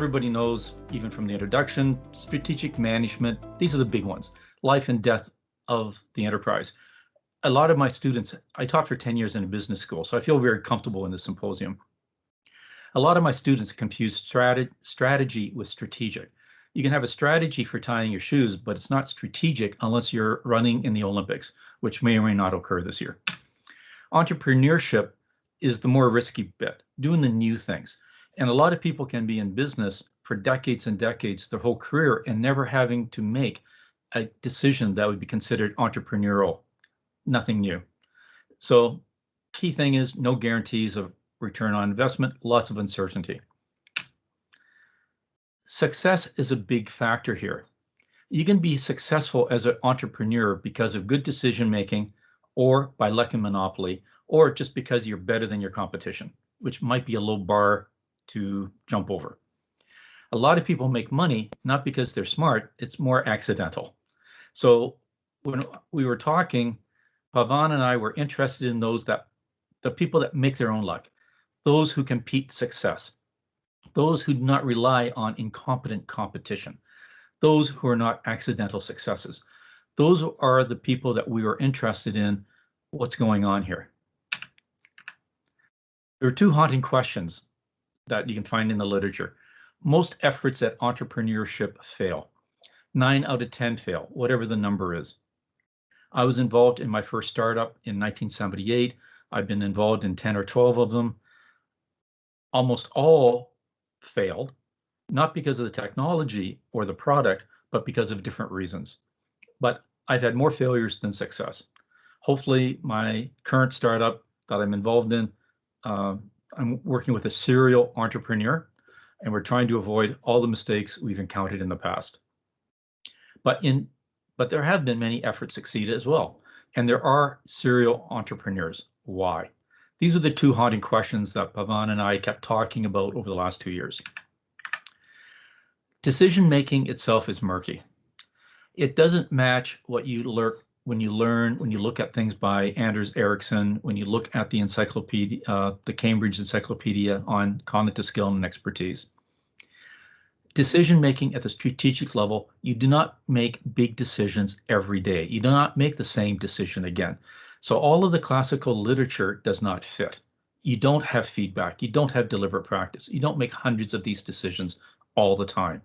everybody knows, even from the introduction, strategic management, these are the big ones, life and death of the enterprise. A lot of my students, I taught for 10 years in a business school, so I feel very comfortable in this symposium. A lot of my students confuse strategy with strategic. You can have a strategy for tying your shoes, but it's not strategic unless you're running in the Olympics, which may or may not occur this year. Entrepreneurship is the more risky bit, doing the new things. And a lot of people can be in business for decades and decades, their whole career, and never having to make a decision that would be considered entrepreneurial, nothing new. So key thing is no guarantees of return on investment, lots of uncertainty. Success is a big factor here. You can be successful as an entrepreneur because of good decision making, or by luck and monopoly, or just because you're better than your competition, which might be a low bar to jump over. A lot of people make money not because they're smart, it's more accidental. So when we were talking, Pavan and I were interested in the people that make their own luck, those who compete success, those who do not rely on incompetent competition, those who are not accidental successes. Those are the people that we were interested in. What's going on here? There are two haunting questions that you can find in the literature. Most efforts at entrepreneurship fail. 9 out of 10 fail, whatever the number is. I was involved in my first startup in 1978. I've been involved in 10 or 12 of them. Almost all failed, not because of the technology or the product, but because of different reasons. But I've had more failures than success. Hopefully my current startup that I'm involved in, I'm working with a serial entrepreneur, and we're trying to avoid all the mistakes we've encountered in the past. But there have been many efforts succeed as well. And there are serial entrepreneurs. Why? These are the two haunting questions that Pavan and I kept talking about over the last 2 years. Decision-making itself is murky. It doesn't match what you learn when you look at things by Anders Ericsson, when you look at the encyclopedia, the Cambridge Encyclopedia on cognitive skill and expertise. Decision-making at the strategic level, you do not make big decisions every day. You do not make the same decision again. So all of the classical literature does not fit. You don't have feedback. You don't have deliberate practice. You don't make hundreds of these decisions all the time.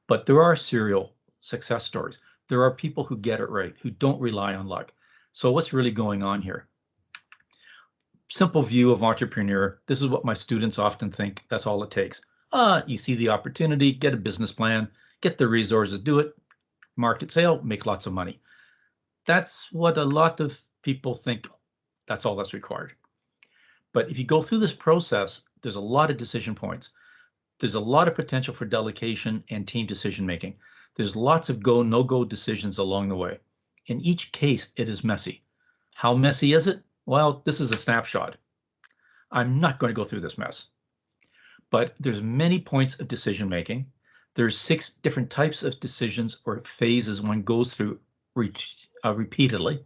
But there are serial success stories. There are people who get it right, who don't rely on luck. So what's really going on here? Simple view of entrepreneur. This is what my students often think. That's all it takes. You see the opportunity, get a business plan, get the resources, do it, market sale, make lots of money. That's what a lot of people think. That's all that's required. But if you go through this process, there's a lot of decision points. There's a lot of potential for delegation and team decision making. There's lots of go, no-go decisions along the way. In each case, it is messy. How messy is it? Well, this is a snapshot. I'm not going to go through this mess. But there's many points of decision making. There's 6 different types of decisions or phases one goes through repeatedly.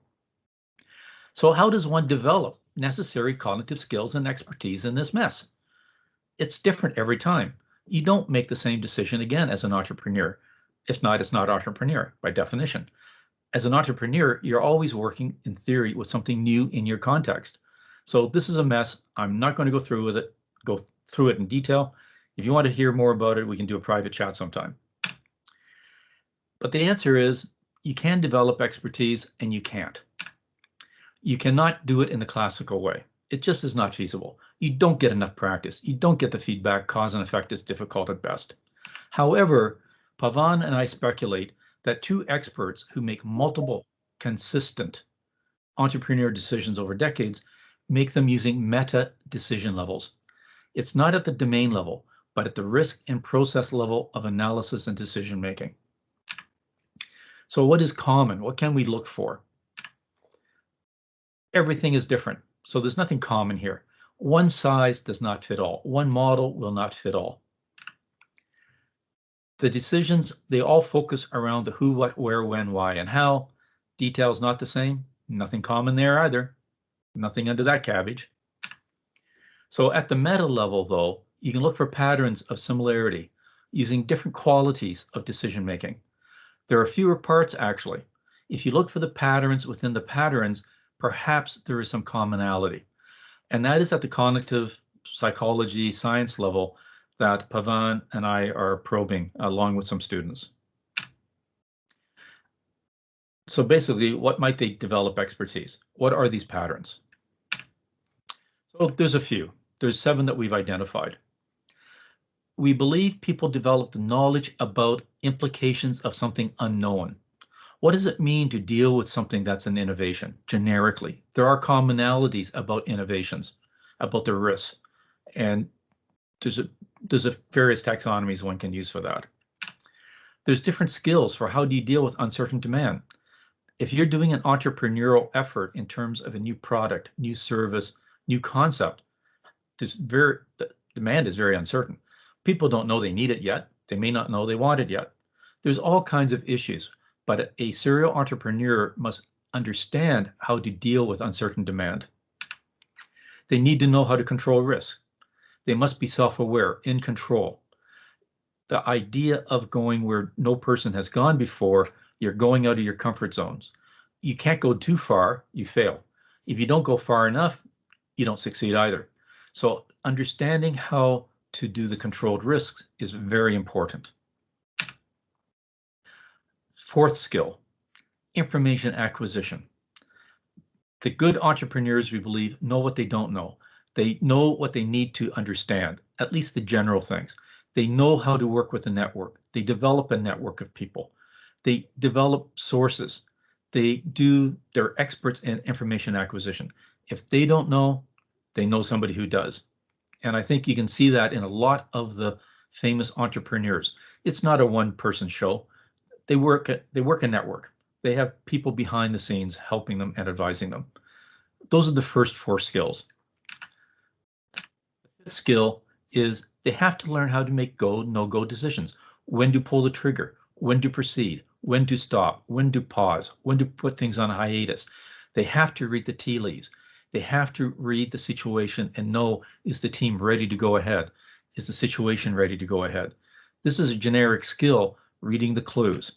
So how does one develop necessary cognitive skills and expertise in this mess? It's different every time. You don't make the same decision again as an entrepreneur. If not, it's not entrepreneur by definition. As an entrepreneur, you're always working in theory with something new in your context. So this is a mess. I'm not going to go through it in detail. If you want to hear more about it, we can do a private chat sometime. But the answer is you can develop expertise and you can't. You cannot do it in the classical way. It just is not feasible. You don't get enough practice. You don't get the feedback. Cause and effect is difficult at best. However, Pavan and I speculate that 2 experts who make multiple consistent entrepreneur decisions over decades make them using meta decision levels. It's not at the domain level, but at the risk and process level of analysis and decision making. So what is common? What can we look for? Everything is different, so there's nothing common here. One size does not fit all. One model will not fit all. The decisions, they all focus around the who, what, where, when, why, and how. Details not the same. Nothing common there either. Nothing under that cabbage. So at the meta level, though, you can look for patterns of similarity. using different qualities of decision making. There are fewer parts, actually. If you look for the patterns within the patterns, perhaps there is some commonality. And that is at the cognitive psychology science level that Pavan and I are probing along with some students. So basically, what might they develop expertise? What are these patterns? So there's a few. There's 7 that we've identified. We believe people develop the knowledge about implications of something unknown. What does it mean to deal with something that's an innovation generically? There are commonalities about innovations, about the risks, and there's various taxonomies one can use for that. There's different skills for how do you deal with uncertain demand. If you're doing an entrepreneurial effort in terms of a new product, new service, new concept, the demand is very uncertain. People don't know they need it yet. They may not know they want it yet. There's all kinds of issues, but a serial entrepreneur must understand how to deal with uncertain demand. They need to know how to control risk. They must be self-aware, in control. The idea of going where no person has gone before, you're going out of your comfort zones. You can't go too far, you fail. If you don't go far enough, you don't succeed either. So understanding how to do the controlled risks is very important. 4th skill, information acquisition. The good entrepreneurs, we believe, know what they don't know. They know what they need to understand, at least the general things. They know how to work with a network. They develop a network of people. They develop sources. They're experts in information acquisition. If they don't know, they know somebody who does. And I think you can see that in a lot of the famous entrepreneurs. It's not a one-person show. They work a network. They have people behind the scenes helping them and advising them. Those are the first 4 skills. The 5th skill is they have to learn how to make go, no-go decisions. When to pull the trigger, when to proceed, when to stop, when to pause, when to put things on hiatus. They have to read the tea leaves. They have to read the situation and know, is the team ready to go ahead? Is the situation ready to go ahead? This is a generic skill, reading the clues.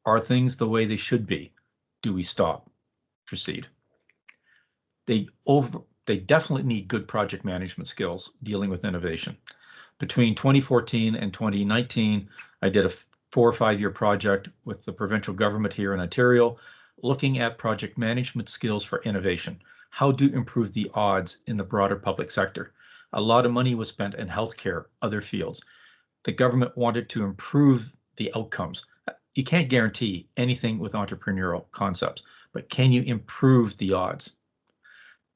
Are things the way they should be? Do we stop? Proceed. They definitely need good project management skills dealing with innovation. Between 2014 and 2019, I did a 4 or 5 year project with the provincial government here in Ontario, looking at project management skills for innovation, how to improve the odds in the broader public sector. A lot of money was spent in healthcare, other fields. The government wanted to improve the outcomes. You can't guarantee anything with entrepreneurial concepts, but can you improve the odds?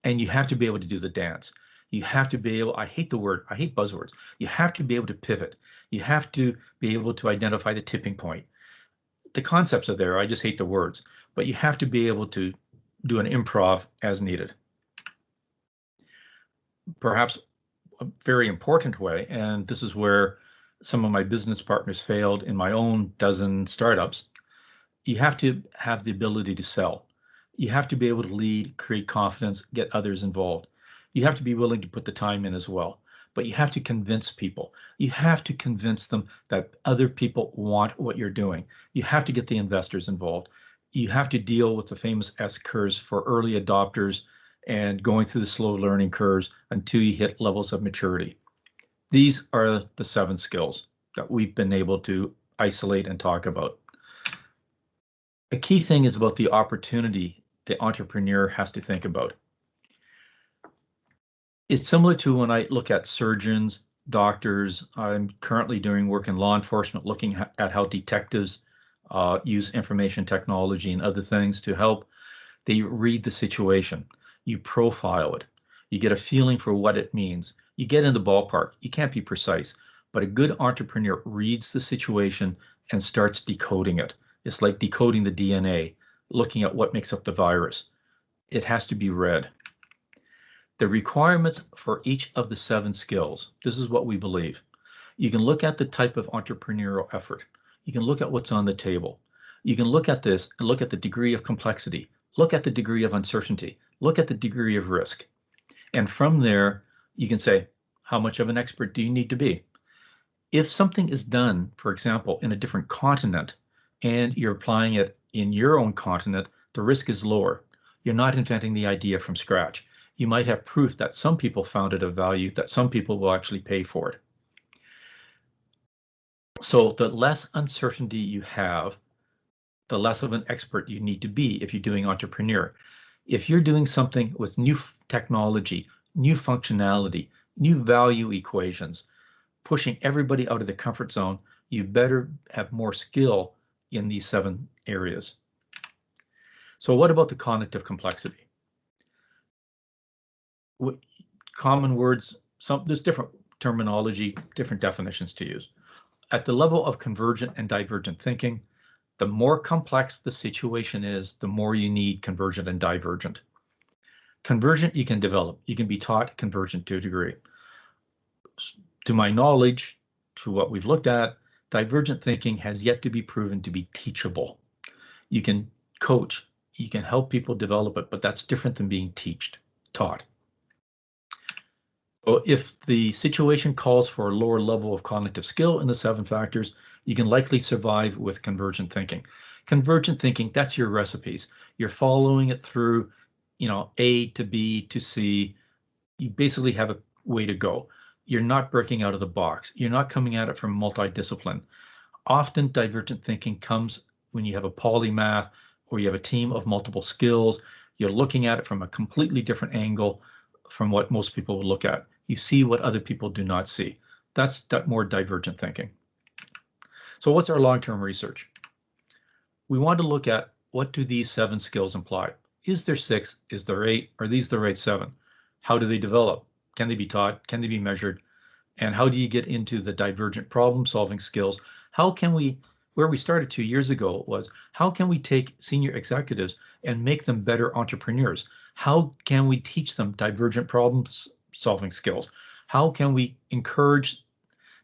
And you have to be able to do the dance. You have to be able, I hate buzzwords. You have to be able to pivot. You have to be able to identify the tipping point. The concepts are there, I just hate the words, but you have to be able to do an improv as needed. Perhaps a very important way, and this is where some of my business partners failed in my own dozen startups, you have to have the ability to sell. You have to be able to lead, create confidence, get others involved. You have to be willing to put the time in as well, but you have to convince people. You have to convince them that other people want what you're doing. You have to get the investors involved. You have to deal with the famous S curves for early adopters and going through the slow learning curves until you hit levels of maturity. These are the 7 skills that we've been able to isolate and talk about. A key thing is about the opportunity the entrepreneur has to think about. It's similar to when I look at surgeons, doctors. I'm currently doing work in law enforcement, looking at how detectives use information technology and other things to help. They read the situation. You profile it. You get a feeling for what it means. You get in the ballpark. You can't be precise, but a good entrepreneur reads the situation and starts decoding it. It's like decoding the DNA, looking at what makes up the virus. It has to be read. The requirements for each of the 7 skills, this is what we believe. You can look at the type of entrepreneurial effort. You can look at what's on the table. You can look at this and look at the degree of complexity. Look at the degree of uncertainty. Look at the degree of risk. And from there, you can say, how much of an expert do you need to be? If something is done, for example, in a different continent, and you're applying it in your own continent, the risk is lower. You're not inventing the idea from scratch. You might have proof that some people found it of value, that some people will actually pay for it. So the less uncertainty you have, the less of an expert you need to be if you're doing entrepreneur. If you're doing something with new technology, new functionality, new value equations, pushing everybody out of the comfort zone, you better have more skill in these 7 areas. So what about the cognitive complexity? Common words, there's different terminology, different definitions to use. At the level of convergent and divergent thinking, the more complex the situation is, the more you need convergent and divergent. Convergent you can develop. You can be taught convergent to a degree. To my knowledge, to what we've looked at, divergent thinking has yet to be proven to be teachable. You can coach, you can help people develop it, but that's different than being taught. So if the situation calls for a lower level of cognitive skill in the 7 factors, you can likely survive with convergent thinking. Convergent thinking, that's your recipes. You're following it through, A to B to C. You basically have a way to go. You're not breaking out of the box. You're not coming at it from multidiscipline. Often divergent thinking comes when you have a polymath or you have a team of multiple skills. You're looking at it from a completely different angle from what most people would look at. You see what other people do not see. That's that more divergent thinking. So what's our long-term research? We want to look at what do these 7 skills imply? Is there 6? Is there 8? Are these the right 7? How do they develop? Can they be taught? Can they be measured? And how do you get into the divergent problem-solving skills? How can we, where we started 2 years ago was, how can we take senior executives and make them better entrepreneurs? How can we teach them divergent problem-solving skills? How can we encourage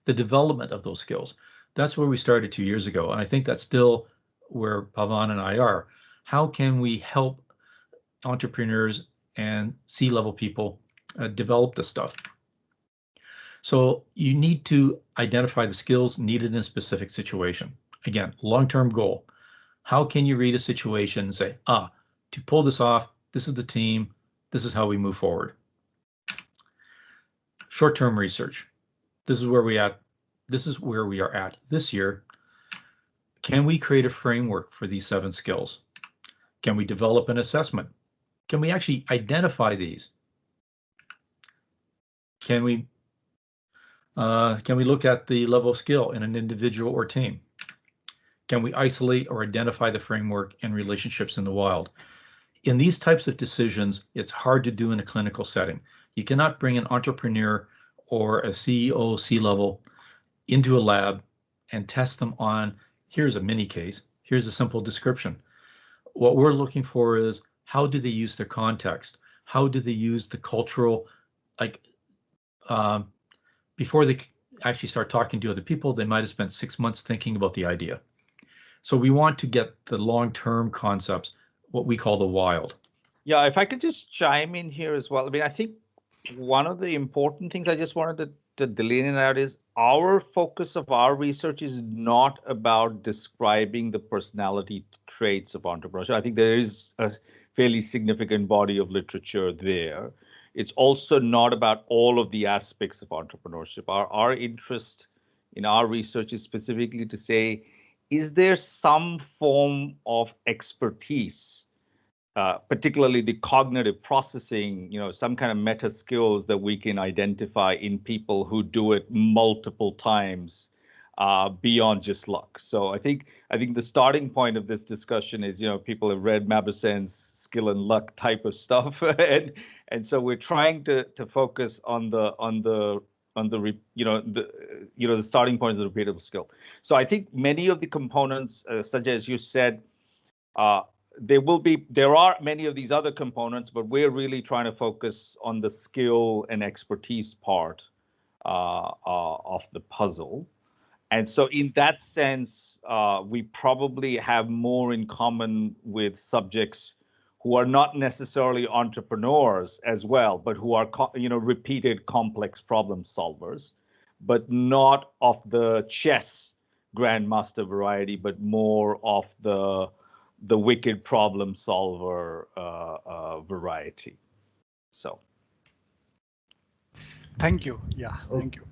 the development of those skills? That's where we started 2 years ago. And I think that's still where Pavan and I are. How can we help entrepreneurs and C-level people develop this stuff? So you need to identify the skills needed in a specific situation. Again, long-term goal. How can you read a situation and say, to pull this off, this is the team, this is how we move forward. Short-term research. This is where we are at this year. Can we create a framework for these 7 skills? Can we develop an assessment? Can we actually identify these? Can we look at the level of skill in an individual or team? Can we isolate or identify the framework and relationships in the wild? In these types of decisions, it's hard to do in a clinical setting. You cannot bring an entrepreneur or a CEO, C-level into a lab and test them on, here's a mini case, here's a simple description. What we're looking for is, how do they use their context? How do they use the cultural, before they actually start talking to other people, they might have spent 6 months thinking about the idea. So we want to get the long-term concepts, what we call the wild. Yeah, if I could just chime in here as well. I mean, I think one of the important things I just wanted to delineate out is our focus of our research is not about describing the personality traits of entrepreneurship. I think there is a fairly significant body of literature there. It's also not about all of the aspects of entrepreneurship. Our interest in our research is specifically to say, is there some form of expertise, particularly the cognitive processing, some kind of meta skills that we can identify in people who do it multiple times beyond just luck. So I think the starting point of this discussion is, people have read Mabussen's skill and luck type of stuff, and so we're trying to focus on the starting point of the repeatable skill. So I think many of the components, such as you said, there are many of these other components, but we're really trying to focus on the skill and expertise part of the puzzle. And so in that sense, we probably have more in common with subjects who are not necessarily entrepreneurs as well, but who are repeated complex problem solvers. but not of the chess grandmaster variety, but more of the wicked problem solver variety. So. Thank you. Yeah, thank you.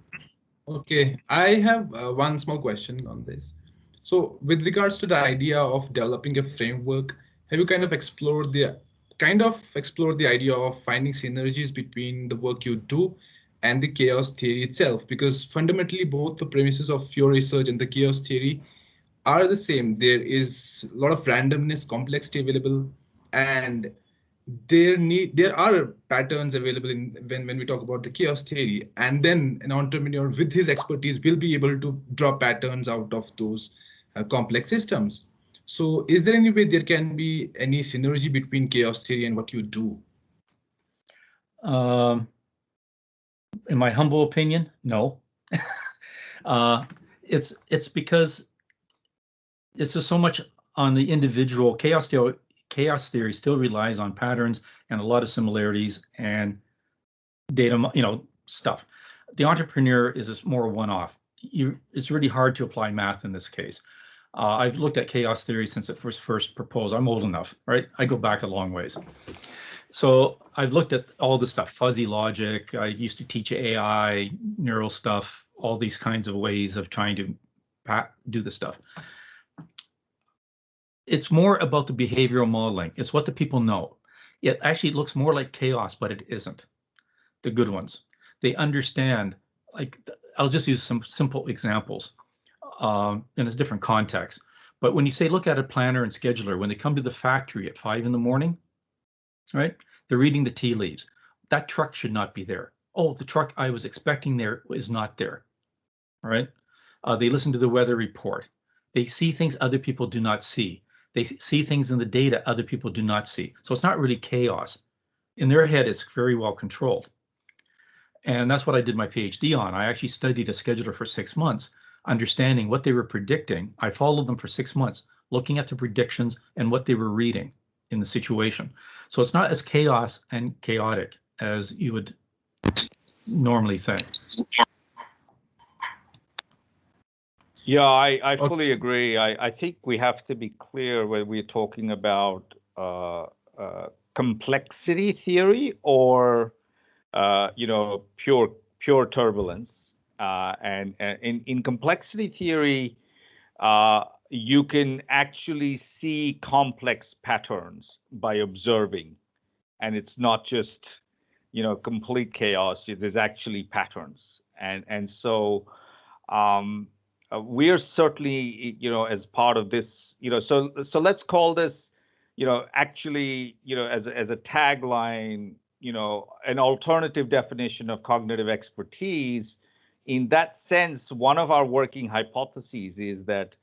Okay, I have one small question on this. So with regards to the idea of developing a framework, have you kind of explored the idea of finding synergies between the work you do and the chaos theory itself? Because fundamentally, both the premises of your research and the chaos theory are the same. There is a lot of randomness, complexity available, and there are patterns available in when we talk about the chaos theory, and then an entrepreneur with his expertise will be able to draw patterns out of those complex systems. So is there any way there can be any synergy between chaos theory and what you do? In my humble opinion, no. It's because it's just so much on the individual. Chaos theory still relies on patterns and a lot of similarities and data, stuff. The entrepreneur is just more one-off. It's really hard to apply math in this case. I've looked at chaos theory since it was first proposed. I'm old enough, right? I go back a long ways. So I've looked at all the stuff, fuzzy logic. I used to teach AI, neural stuff, all these kinds of ways of trying to do the stuff. It's more about the behavioral modeling. It's what the people know. It actually looks more like chaos, but it isn't. The good ones. They understand, like, I'll just use some simple examples in a different context. But when you say, look at a planner and scheduler, when they come to the factory at 5 in the morning, right? They're reading the tea leaves. That truck should not be there. Oh, the truck I was expecting there is not there, right? They listen to the weather report. They see things other people do not see. They see things in the data other people do not see. So it's not really chaos. In their head, it's very well controlled. And that's what I did my PhD on. I actually studied a scheduler for 6 months, understanding what they were predicting. I followed them for 6 months, looking at the predictions and what they were reading in the situation. So it's not as chaos and chaotic as you would normally think. Yeah, I fully agree. I think we have to be clear when we're talking about complexity theory or pure turbulence. And in complexity theory, you can actually see complex patterns by observing, and it's not just complete chaos. There's actually patterns, and so we are certainly as part of this. So let's call this actually as a tagline, an alternative definition of cognitive expertise. In that sense, one of our working hypotheses is that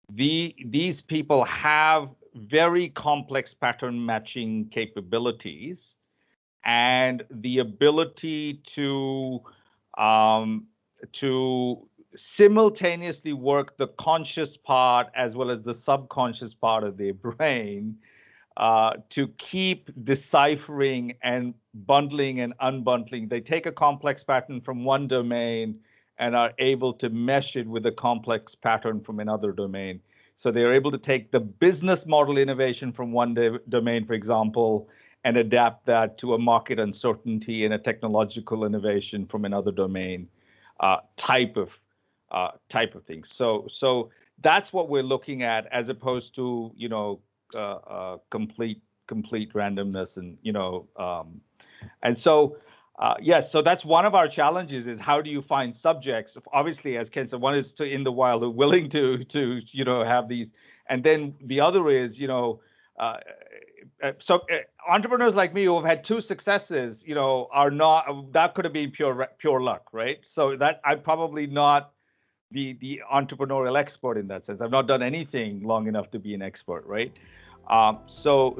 these people have very complex pattern matching capabilities and the ability to simultaneously work the conscious part as well as the subconscious part of their brain to keep deciphering and bundling and unbundling. They take a complex pattern from one domain and are able to mesh it with a complex pattern from another domain. So they're able to take the business model innovation from one domain, for example, and adapt that to a market uncertainty and a technological innovation from another domain, type of thing. So that's what we're looking at, as opposed to complete randomness, and so yes, so that's one of our challenges, is how do you find subjects? Obviously, as Ken said, one is in the wild who are willing to have these, and then the other is entrepreneurs like me who have had 2 successes, are not, that could have been pure luck, right? So that I'm probably not the entrepreneurial expert in that sense. I've not done anything long enough to be an expert, right? So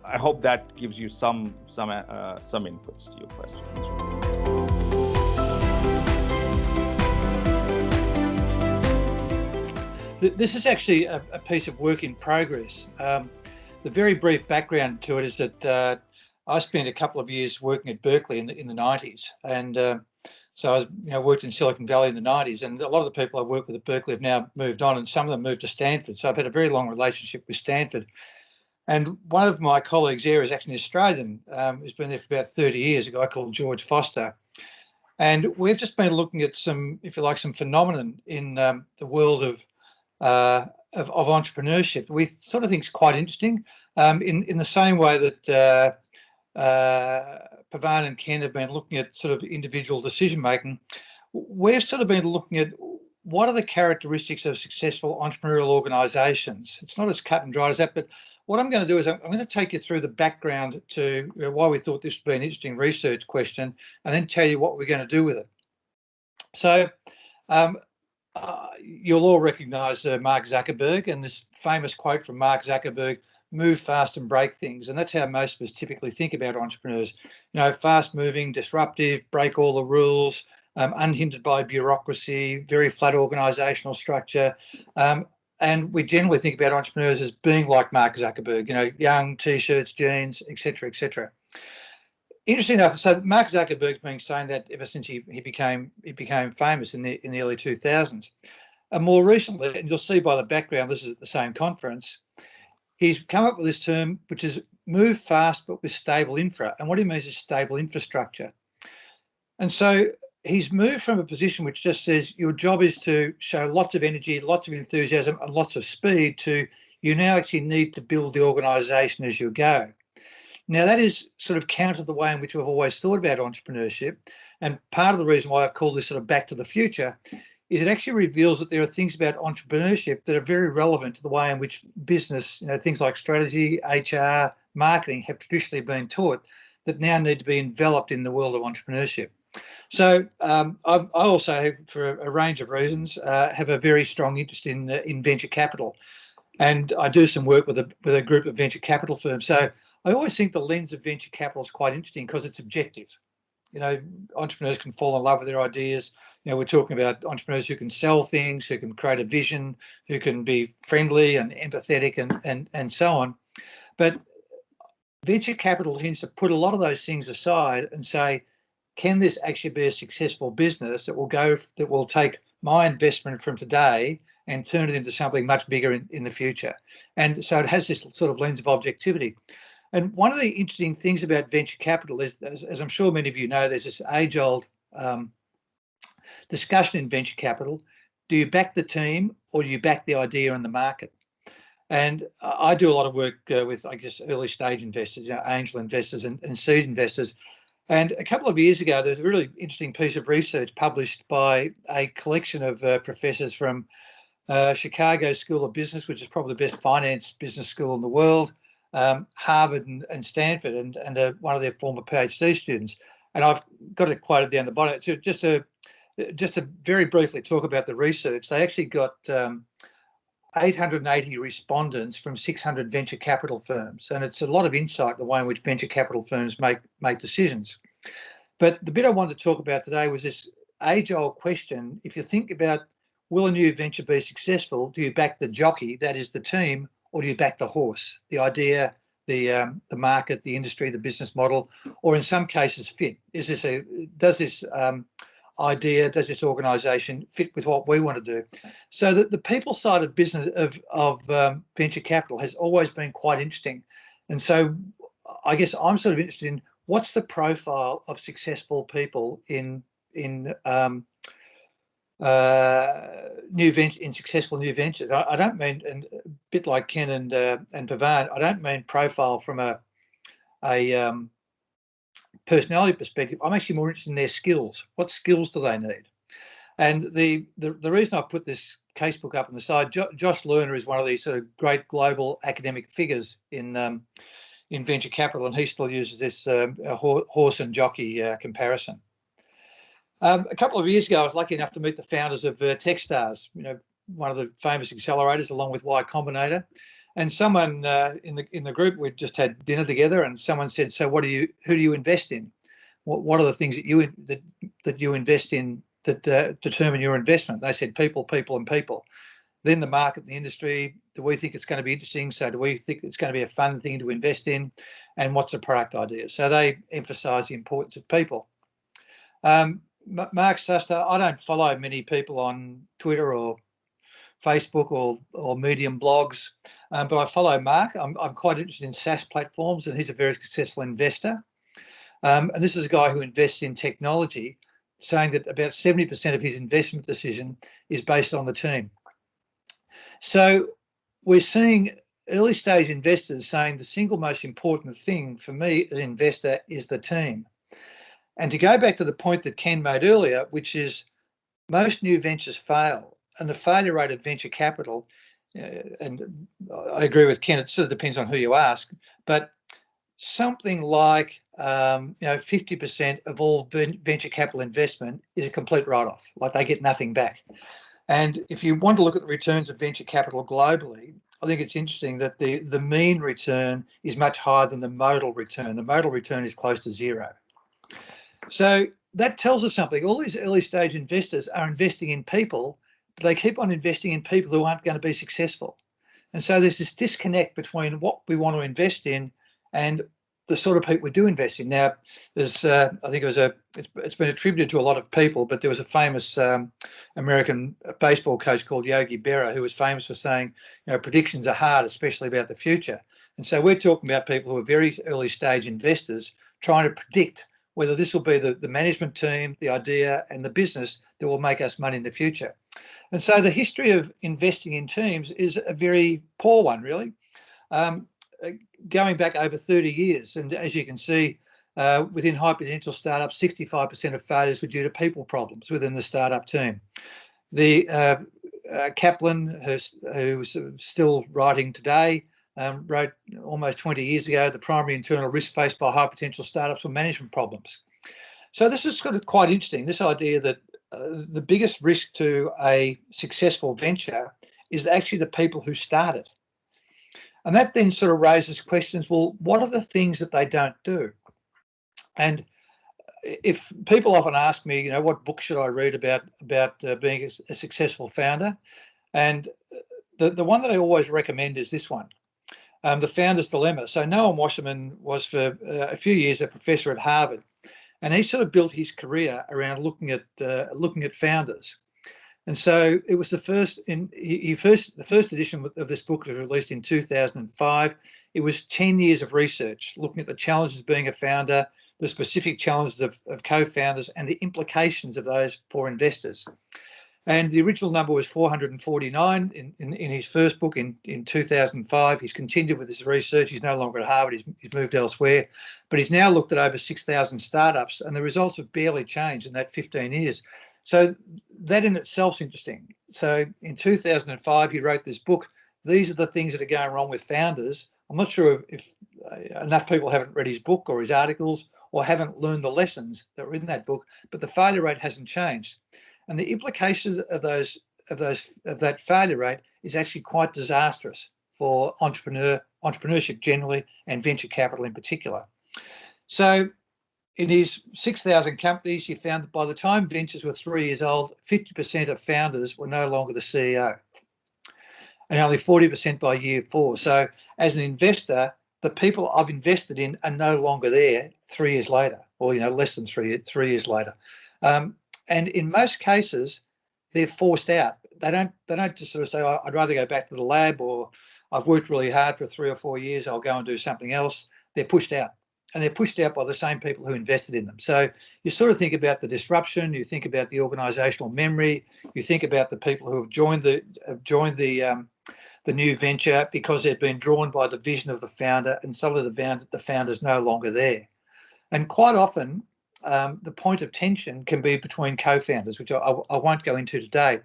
I hope that gives you some inputs to your question. This is actually a piece of work in progress. The very brief background to it is that I spent a couple of years working at Berkeley in the 90s, and so I was, worked in Silicon Valley in the 90s, and a lot of the people I worked with at Berkeley have now moved on, and some of them moved to Stanford. So I've had a very long relationship with Stanford. And one of my colleagues there is actually an Australian who's been there for about 30 years, a guy called George Foster. And we've just been looking at some, if you like, some phenomenon in the world of entrepreneurship. We sort of think it's quite interesting in the same way that Pavan and Ken have been looking at sort of individual decision making. We've sort of been looking at what are the characteristics of successful entrepreneurial organisations. It's not as cut and dry as that, but what I'm going to do is I'm going to take you through the background to why we thought this would be an interesting research question, and then tell you what we're going to do with it. So you'll all recognise Mark Zuckerberg and this famous quote from Mark Zuckerberg, "Move fast and break things." And that's how most of us typically think about entrepreneurs. Fast moving, disruptive, break all the rules, unhindered by bureaucracy, very flat organisational structure. And we generally think about entrepreneurs as being like Mark Zuckerberg, young, t-shirts, jeans, etc., etc. Interesting enough, so Mark Zuckerberg's been saying that ever since he became famous in the early 2000s. And more recently, and you'll see by the background, this is at the same conference, he's come up with this term, which is move fast but with stable infra. And what he means is stable infrastructure. And so he's moved from a position which just says your job is to show lots of energy, lots of enthusiasm, and lots of speed to you now actually need to build the organisation as you go. Now, that is sort of counter the way in which we've always thought about entrepreneurship. And part of the reason why I've called this sort of back to the future is it actually reveals that there are things about entrepreneurship that are very relevant to the way in which business, things like strategy, HR, marketing have traditionally been taught that now need to be enveloped in the world of entrepreneurship. So I also, for a range of reasons, have a very strong interest in venture capital, and I do some work with a group of venture capital firms. So I always think the lens of venture capital is quite interesting because it's objective. Entrepreneurs can fall in love with their ideas. We're talking about entrepreneurs who can sell things, who can create a vision, who can be friendly and empathetic, and so on. But venture capital tends to put a lot of those things aside and say, can this actually be a successful business that will take my investment from today and turn it into something much bigger in the future? And so it has this sort of lens of objectivity. And one of the interesting things about venture capital is, as I'm sure many of you know, there's this age-old discussion in venture capital. Do you back the team or do you back the idea and the market? And I do a lot of work with, I guess, early stage investors, angel investors and seed investors. And a couple of years ago, there's a really interesting piece of research published by a collection of professors from Chicago School of Business, which is probably the best finance business school in the world, Harvard and Stanford, and one of their former PhD students. And I've got it quoted down the bottom. So just to very briefly talk about the research, they actually got 880 respondents from 600 venture capital firms, and it's a lot of insight in the way in which venture capital firms make decisions. But the bit I wanted to talk about today was this age-old question. If you think about, will a new venture be successful, do you back the jockey, that is the team, or do you back the horse, the idea, the market, the industry, the business model, or in some cases fit? Does this idea, does this organisation fit with what we want to do? So the people side of business of venture capital has always been quite interesting. And so I guess I'm sort of interested in what's the profile of successful people in successful new ventures. I don't mean, and a bit like Ken and Pavan, I don't mean profile from a personality perspective. I'm actually more interested in their skills. What skills do they need? And the reason I put this casebook up on the side, Josh Lerner is one of these sort of great global academic figures in venture capital, and he still uses this horse and jockey comparison. A couple of years ago, I was lucky enough to meet the founders of Techstars, one of the famous accelerators, along with Y Combinator. And someone in the group, we just had dinner together, and someone said, "So, who do you invest in? What are the things that you invest in that determine your investment?" They said, "People, people, and people." Then the market, the industry, Do we think it's going to be interesting? So do we think it's going to be a fun thing to invest in? And what's the product idea? So they emphasize the importance of people. Mark Suster, I don't follow many people on Twitter or Facebook or Medium blogs, but I follow Mark. I'm quite interested in SaaS platforms, and he's a very successful investor. And this is a guy who invests in technology, saying that about 70% of his investment decision is based on the team. So we're seeing early stage investors saying the single most important thing for me as an investor is the team. And to go back to the point that Ken made earlier, which is most new ventures fail, and the failure rate of venture capital, and I agree with Ken, it sort of depends on who you ask, but something like 50% of all venture capital investment is a complete write-off, like they get nothing back. And if you want to look at the returns of venture capital globally, I think it's interesting that the mean return is much higher than the modal return. The modal return is close to zero. So that tells us something. All these early stage investors are investing in people, but they keep on investing in people who aren't going to be successful. And so there's this disconnect between what we want to invest in and the sort of people we do invest in. Now, there's, I think it's been attributed to a lot of people, but there was a famous American baseball coach called Yogi Berra who was famous for saying, predictions are hard, especially about the future. And so we're talking about people who are very early stage investors trying to predict whether this will be the management team, the idea, and the business that will make us money in the future. And so the history of investing in teams is a very poor one, really, going back over 30 years. And as you can see, within high potential startups, 65% of failures were due to people problems within the startup team. The Kaplan, who's still writing today, wrote almost 20 years ago, the primary internal risk faced by high potential startups were management problems. So this is sort of quite interesting, this idea that the biggest risk to a successful venture is actually the people who start it. And that then sort of raises questions, well, what are the things that they don't do? And if people often ask me, what book should I read about being a successful founder? And the one that I always recommend is this one, The Founder's Dilemma. So Noam Wasserman was for a few years a professor at Harvard, and he sort of built his career around looking at founders. And so it was the first edition of this book was released in 2005. It was 10 years of research, looking at the challenges of being a founder, the specific challenges of co-founders, and the implications of those for investors. And the original number was 449 in his first book in 2005. He's continued with his research. He's no longer at Harvard. He's moved elsewhere. But he's now looked at over 6,000 startups, and the results have barely changed in that 15 years. So that in itself is interesting. So in 2005, he wrote this book. These are the things that are going wrong with founders. I'm not sure if enough people haven't read his book or his articles or haven't learned the lessons that were in that book, but the failure rate hasn't changed. And the implications of that failure rate is actually quite disastrous for entrepreneurship generally and venture capital in particular. So in his 6,000 companies, he found that by the time ventures were 3 years old, 50% of founders were no longer the CEO, and only 40% by year 4. So as an investor, the people I've invested in are no longer there 3 years later, or less than three years later. And in most cases, they're forced out. They don't just sort of say, I'd rather go back to the lab, or I've worked really hard for 3 or 4 years, I'll go and do something else. They're pushed out. And they're pushed out by the same people who invested in them. So you sort of think about the disruption, you think about the organisational memory, you think about the people who have joined the new venture because they've been drawn by the vision of the founder, and suddenly the founder's no longer there. And quite often, the point of tension can be between co-founders, which I won't go into today.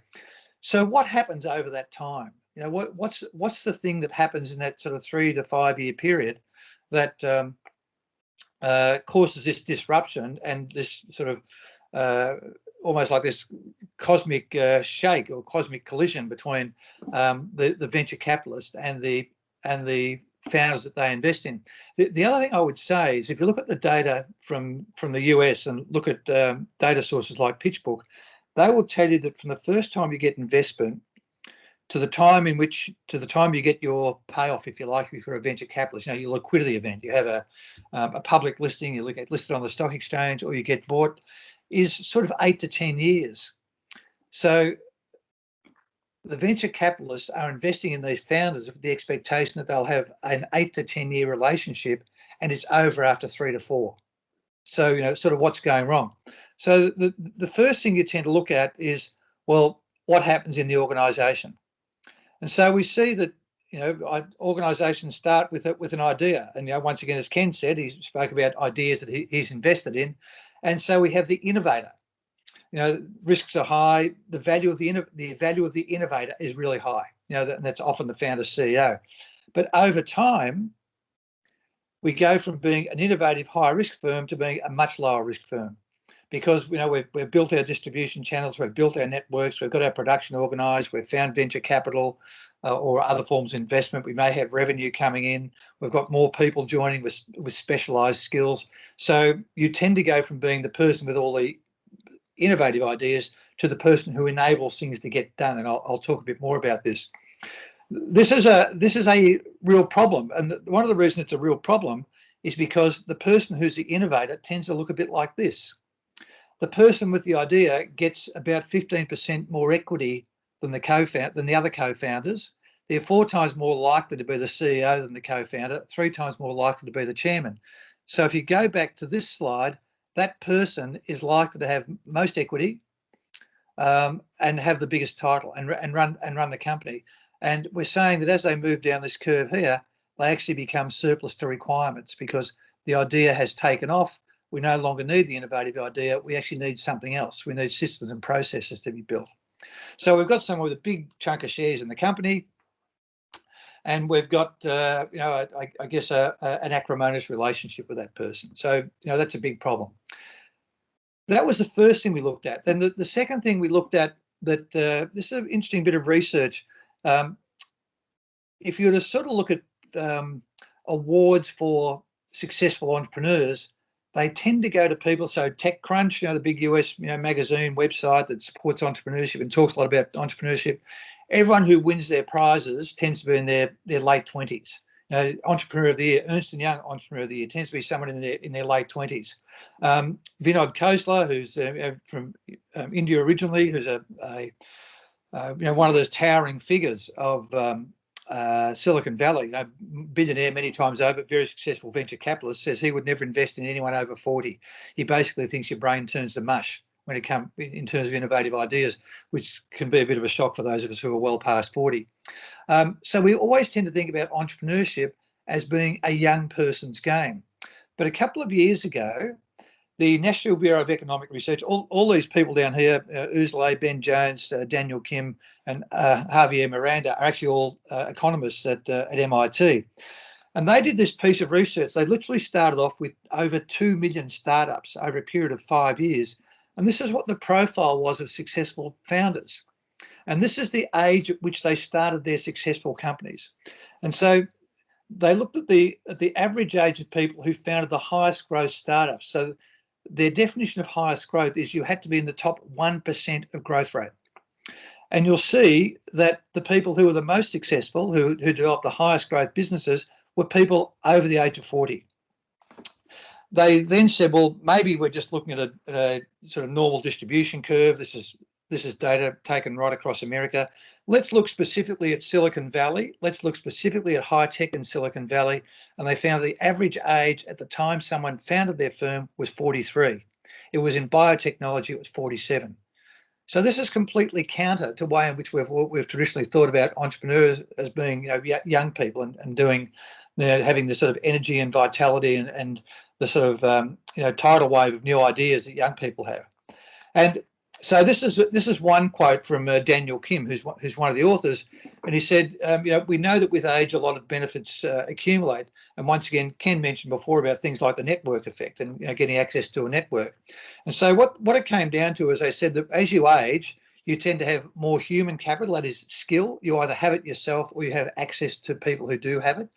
So what happens over that time? What's the thing that happens in that sort of 3 to 5 year period that causes this disruption and this sort of almost like this cosmic shake or cosmic collision between the venture capitalist and the founders that they invest in. The other thing I would say is if you look at the data from the US and look at data sources like PitchBook, they will tell you that from the first time you get investment to the time you get your payoff, if you like, if you're a venture capitalist, your liquidity event, you have a public listing, you get listed on the stock exchange, or you get bought, is sort of 8 to 10 years. So the venture capitalists are investing in these founders with the expectation that they'll have an 8 to 10 year relationship, and it's over after 3 to 4. So, sort of what's going wrong. So the first thing you tend to look at is, well, what happens in the organisation? And so we see that, organisations start with an idea. And, once again, as Ken said, he spoke about ideas that he's invested in. And so we have the innovator. Risks are high. The value of the innovator is really high. And that's often the founder CEO. But over time, we go from being an innovative, high-risk firm to being a much lower-risk firm, because we've built our distribution channels, we've built our networks, we've got our production organised, we've found venture capital or other forms of investment. We may have revenue coming in. We've got more people joining with specialised skills. So you tend to go from being the person with all the innovative ideas to the person who enables things to get done. And I'll talk a bit more about this. This is a real problem, and one of the reasons it's a real problem is because the person who's the innovator tends to look a bit like this. The person with the idea gets about 15% more equity than the other co-founders. They're 4 times more likely to be the CEO than the co-founder, 3 times more likely to be the chairman. So if you go back to this slide, that person is likely to have most equity and have the biggest title and run the company. And we're saying that as they move down this curve here, they actually become surplus to requirements because the idea has taken off. We no longer need the innovative idea. We actually need something else. We need systems and processes to be built. So we've got someone with a big chunk of shares in the company, and we've got, I guess, an acrimonious relationship with that person. So, that's a big problem. That was the first thing we looked at. Then the second thing we looked at, that this is an interesting bit of research. If you were to sort of look at awards for successful entrepreneurs, they tend to go to people. So TechCrunch, the big US magazine website that supports entrepreneurship and talks a lot about entrepreneurship. Everyone who wins their prizes tends to be in their late 20s. Entrepreneur of the Year, Ernst & Young Entrepreneur of the Year tends to be someone in their late 20s. Vinod Khosla, who's from India originally, who's one of those towering figures of Silicon Valley, billionaire many times over, very successful venture capitalist, says he would never invest in anyone over 40. He basically thinks your brain turns to mush when it comes in terms of innovative ideas, which can be a bit of a shock for those of us who are well past 40. So we always tend to think about entrepreneurship as being a young person's game. But a couple of years ago, the National Bureau of Economic Research, all these people down here, Uzlay, Ben Jones, Daniel Kim, and Javier Miranda, are actually all economists at MIT. And they did this piece of research. They literally started off with over 2 million startups over a period of 5 years. And this is what the profile was of successful founders. And this is the age at which they started their successful companies. And so they looked at the average age of people who founded the highest growth startups. So their definition of highest growth is you had to be in the top 1% of growth rate. And you'll see that the people who were the most successful, who developed the highest growth businesses, were people over the age of 40. They then said, well, maybe we're just looking at a sort of normal distribution curve. This is data taken right across America. Let's look specifically at Silicon Valley. Let's look specifically at high tech in Silicon Valley. And they found the average age at the time someone founded their firm was 43. It was in biotechnology, it was 47. So this is completely counter to the way in which we've traditionally thought about entrepreneurs as being young people and doing, having this sort of energy and vitality and the sort of tidal wave of new ideas that young people have. And so this is one quote from Daniel Kim, who's one of the authors, and he said, we know that with age a lot of benefits accumulate. And once again, Ken mentioned before about things like the network effect and getting access to a network. And so what it came down to is they said that as you age, you tend to have more human capital, that is skill. You either have it yourself or you have access to people who do have it.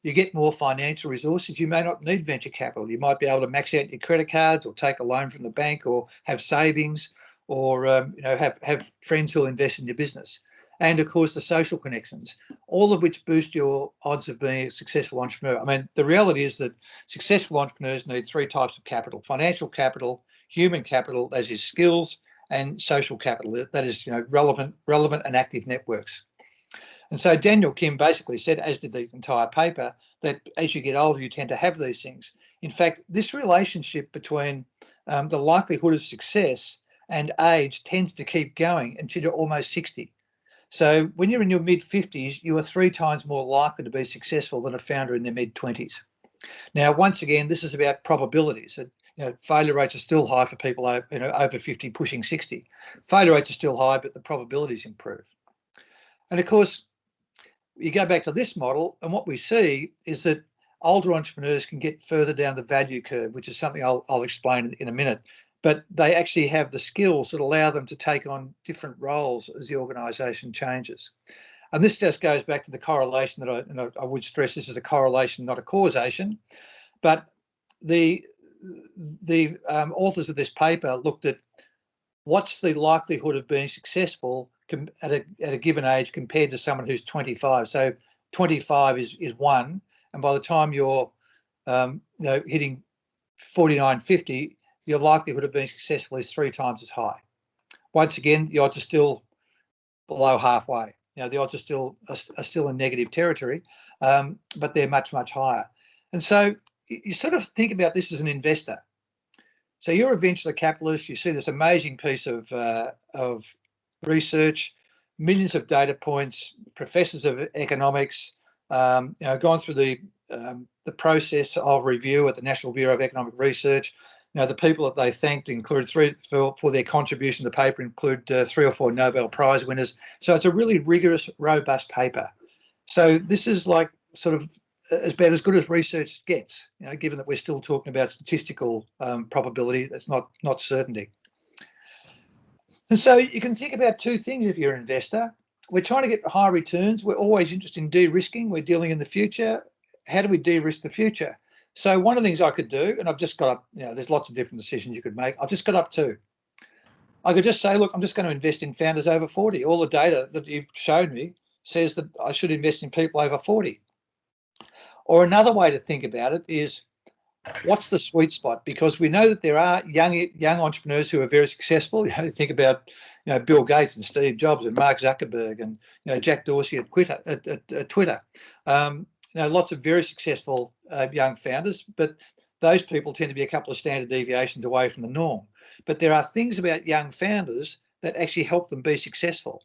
You get more financial resources. You may not need venture capital. You might be able to max out your credit cards or take a loan from the bank or have savings or have friends who'll invest in your business. and of course the social connections, all of which boost your odds of being a successful entrepreneur. I mean, the reality is that successful entrepreneurs need three types of capital: financial capital, human capital, that is skills, and social capital, that is, you know, relevant and active networks. And so Daniel Kim basically said, as did the entire paper, that as you get older, you tend to have these things. In fact, this relationship between the likelihood of success and age tends to keep going until you're almost 60. So when you're in your mid-50s, you are 3 times more likely to be successful than a founder in their mid-20s. Now, once again, this is about probabilities. You know, failure rates are still high for people over 50, pushing 60. Failure rates are still high, but the probabilities improve. And of course, you go back to this model, and what we see is that older entrepreneurs can get further down the value curve, which is something I'll explain in a minute. But they actually have the skills that allow them to take on different roles as the organisation changes. And this just goes back to the correlation that I would stress this is a correlation, not a causation. But the authors of this paper looked at what's the likelihood of being successful at a given age compared to someone who's 25. So 25 is 1, and by the time you're hitting 49, 50, your likelihood of being successful is 3 times as high. Once again, the odds are still below halfway. You know, the odds are still in negative territory, but they're much, much higher. And so you sort of think about this as an investor. So you're a venture capitalist. You see this amazing piece of research, millions of data points, professors of economics, gone through the process of review at the National Bureau of Economic Research. You know, the people that they thanked include for their contribution to the paper include 3 or 4 Nobel Prize winners. So it's a really rigorous, robust paper. So this is like sort of about as good as research gets, you know, given that we're still talking about statistical probability. That's not certainty. And so you can think about 2 things if you're an investor. We're trying to get high returns. We're always interested in de-risking. We're dealing in the future. How do we de-risk the future? So one of the things I could do, and I've just got up, you know, there's lots of different decisions you could make. I've just got up 2. I could just say, look, I'm just going to invest in founders over 40. All the data that you've shown me says that I should invest in people over 40. Or another way to think about it is, what's the sweet spot? Because we know that there are young entrepreneurs who are very successful. You know, think about, you know, Bill Gates and Steve Jobs and Mark Zuckerberg and, you know, Jack Dorsey at Twitter. You know, lots of very successful young founders, but those people tend to be a couple of standard deviations away from the norm. But there are things about young founders that actually help them be successful.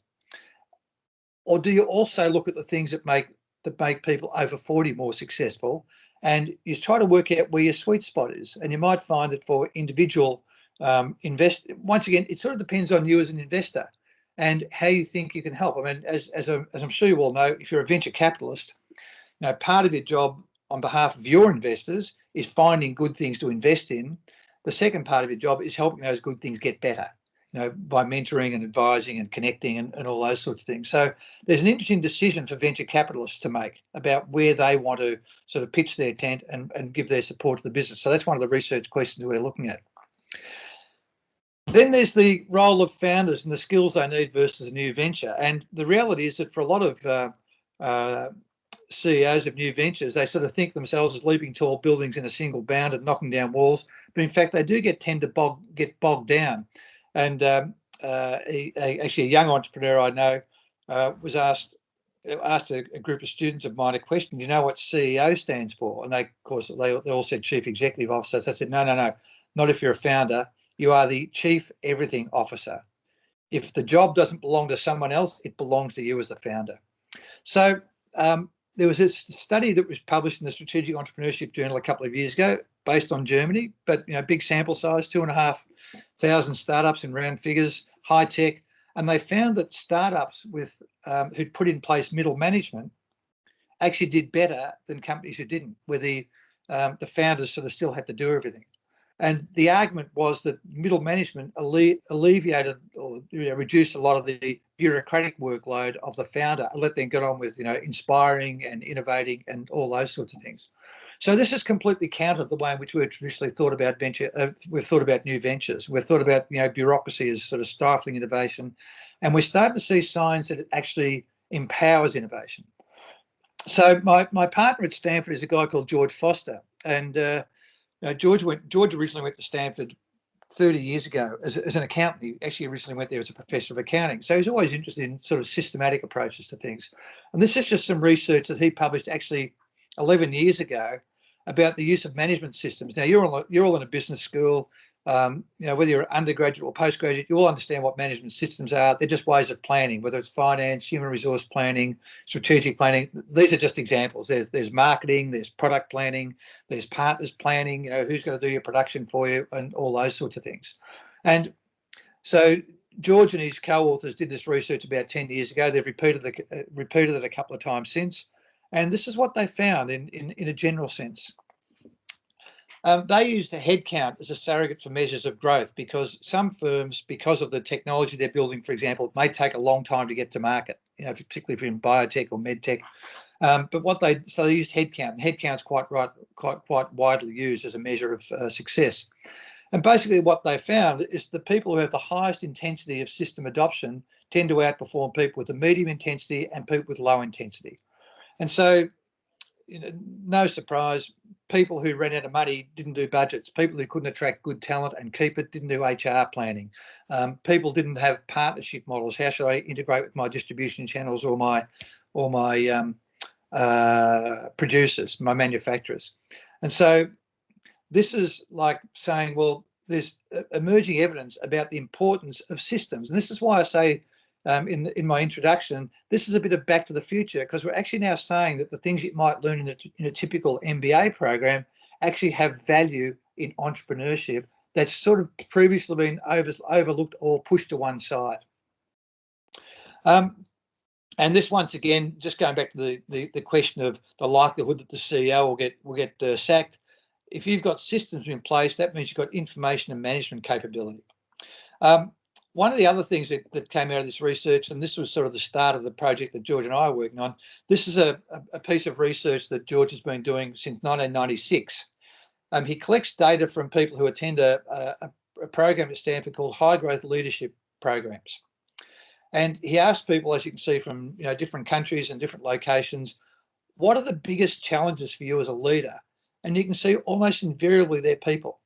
Or do you also look at the things that make people over 40 more successful, and you try to work out where your sweet spot is? And you might find that for individual once again, it sort of depends on you as an investor and how you think you can help. I mean, as I'm sure you all know, if you're a venture capitalist, you know, part of your job on behalf of your investors is finding good things to invest in. The second part of your job is helping those good things get better, you know, by mentoring and advising and connecting and all those sorts of things. So there's an interesting decision for venture capitalists to make about where they want to sort of pitch their tent and give their support to the business. So that's one of the research questions we're looking at. Then there's the role of founders and the skills they need versus a new venture. And the reality is that for a lot of CEOs of new ventures, they sort of think themselves as leaping tall buildings in a single bound and knocking down walls. But in fact, they do tend to get bogged down. And actually, a young entrepreneur I know was asked a group of students of mine a question: do you know what CEO stands for? And they, of course, they all said Chief Executive Officer. So I said, no, not if you're a founder. You are the Chief Everything Officer. If the job doesn't belong to someone else, it belongs to you as the founder. So there was a study that was published in the Strategic Entrepreneurship Journal a couple of years ago, based on Germany, but, you know, big sample size, 2,500 startups in round figures, high tech, and they found that startups with who'd put in place middle management actually did better than companies who didn't, where the founders sort of still had to do everything. And the argument was that middle management alleviated or, you know, reduced a lot of the bureaucratic workload of the founder and let them get on with, you know, inspiring and innovating and all those sorts of things. So this is completely counter the way in which we've traditionally thought about we've thought about new ventures. We've thought about, you know, bureaucracy as sort of stifling innovation, and we're starting to see signs that it actually empowers innovation. So my partner at Stanford is a guy called George Foster, and you know, George originally went to Stanford 30 years ago as an accountant. He actually originally went there as a professor of accounting. So he's always interested in sort of systematic approaches to things. And this is just some research that he published actually 11 years ago about the use of management systems. Now, you're all in a business school. You know, whether you're undergraduate or postgraduate, you all understand what management systems are. They're just ways of planning, whether it's finance, human resource planning, strategic planning. These are just examples. There's marketing, there's product planning, there's partners planning, you know, who's going to do your production for you, and all those sorts of things. And so George and his co-authors did this research about 10 years ago. They've repeated it a couple of times since. And this is what they found in a general sense. They used a headcount as a surrogate for measures of growth, because some firms, because of the technology they're building, for example, may take a long time to get to market, you know, particularly if you're in biotech or medtech. But they used headcount, and headcount's quite widely used as a measure of success. And basically what they found is the people who have the highest intensity of system adoption tend to outperform people with a medium intensity and people with low intensity. And so, you know, no surprise, people who ran out of money didn't do budgets. People who couldn't attract good talent and keep it didn't do HR planning. People didn't have partnership models. How should I integrate with my distribution channels or my producers, my manufacturers? And so this is like saying, well, there's emerging evidence about the importance of systems. And this is why I say in my introduction, this is a bit of back to the future, because we're actually now saying that the things you might learn in a typical MBA program actually have value in entrepreneurship that's sort of previously been overlooked or pushed to one side. And this, once again, just going back to the question of the likelihood that the CEO will get sacked. If you've got systems in place, that means you've got information and management capability. One of the other things that came out of this research, and this was sort of the start of the project that George and I are working on, this is a piece of research that George has been doing since 1996. He collects data from people who attend a program at Stanford called High Growth Leadership Programs. And he asked people, as you can see, from, you know, different countries and different locations, what are the biggest challenges for you as a leader? And you can see almost invariably they're people.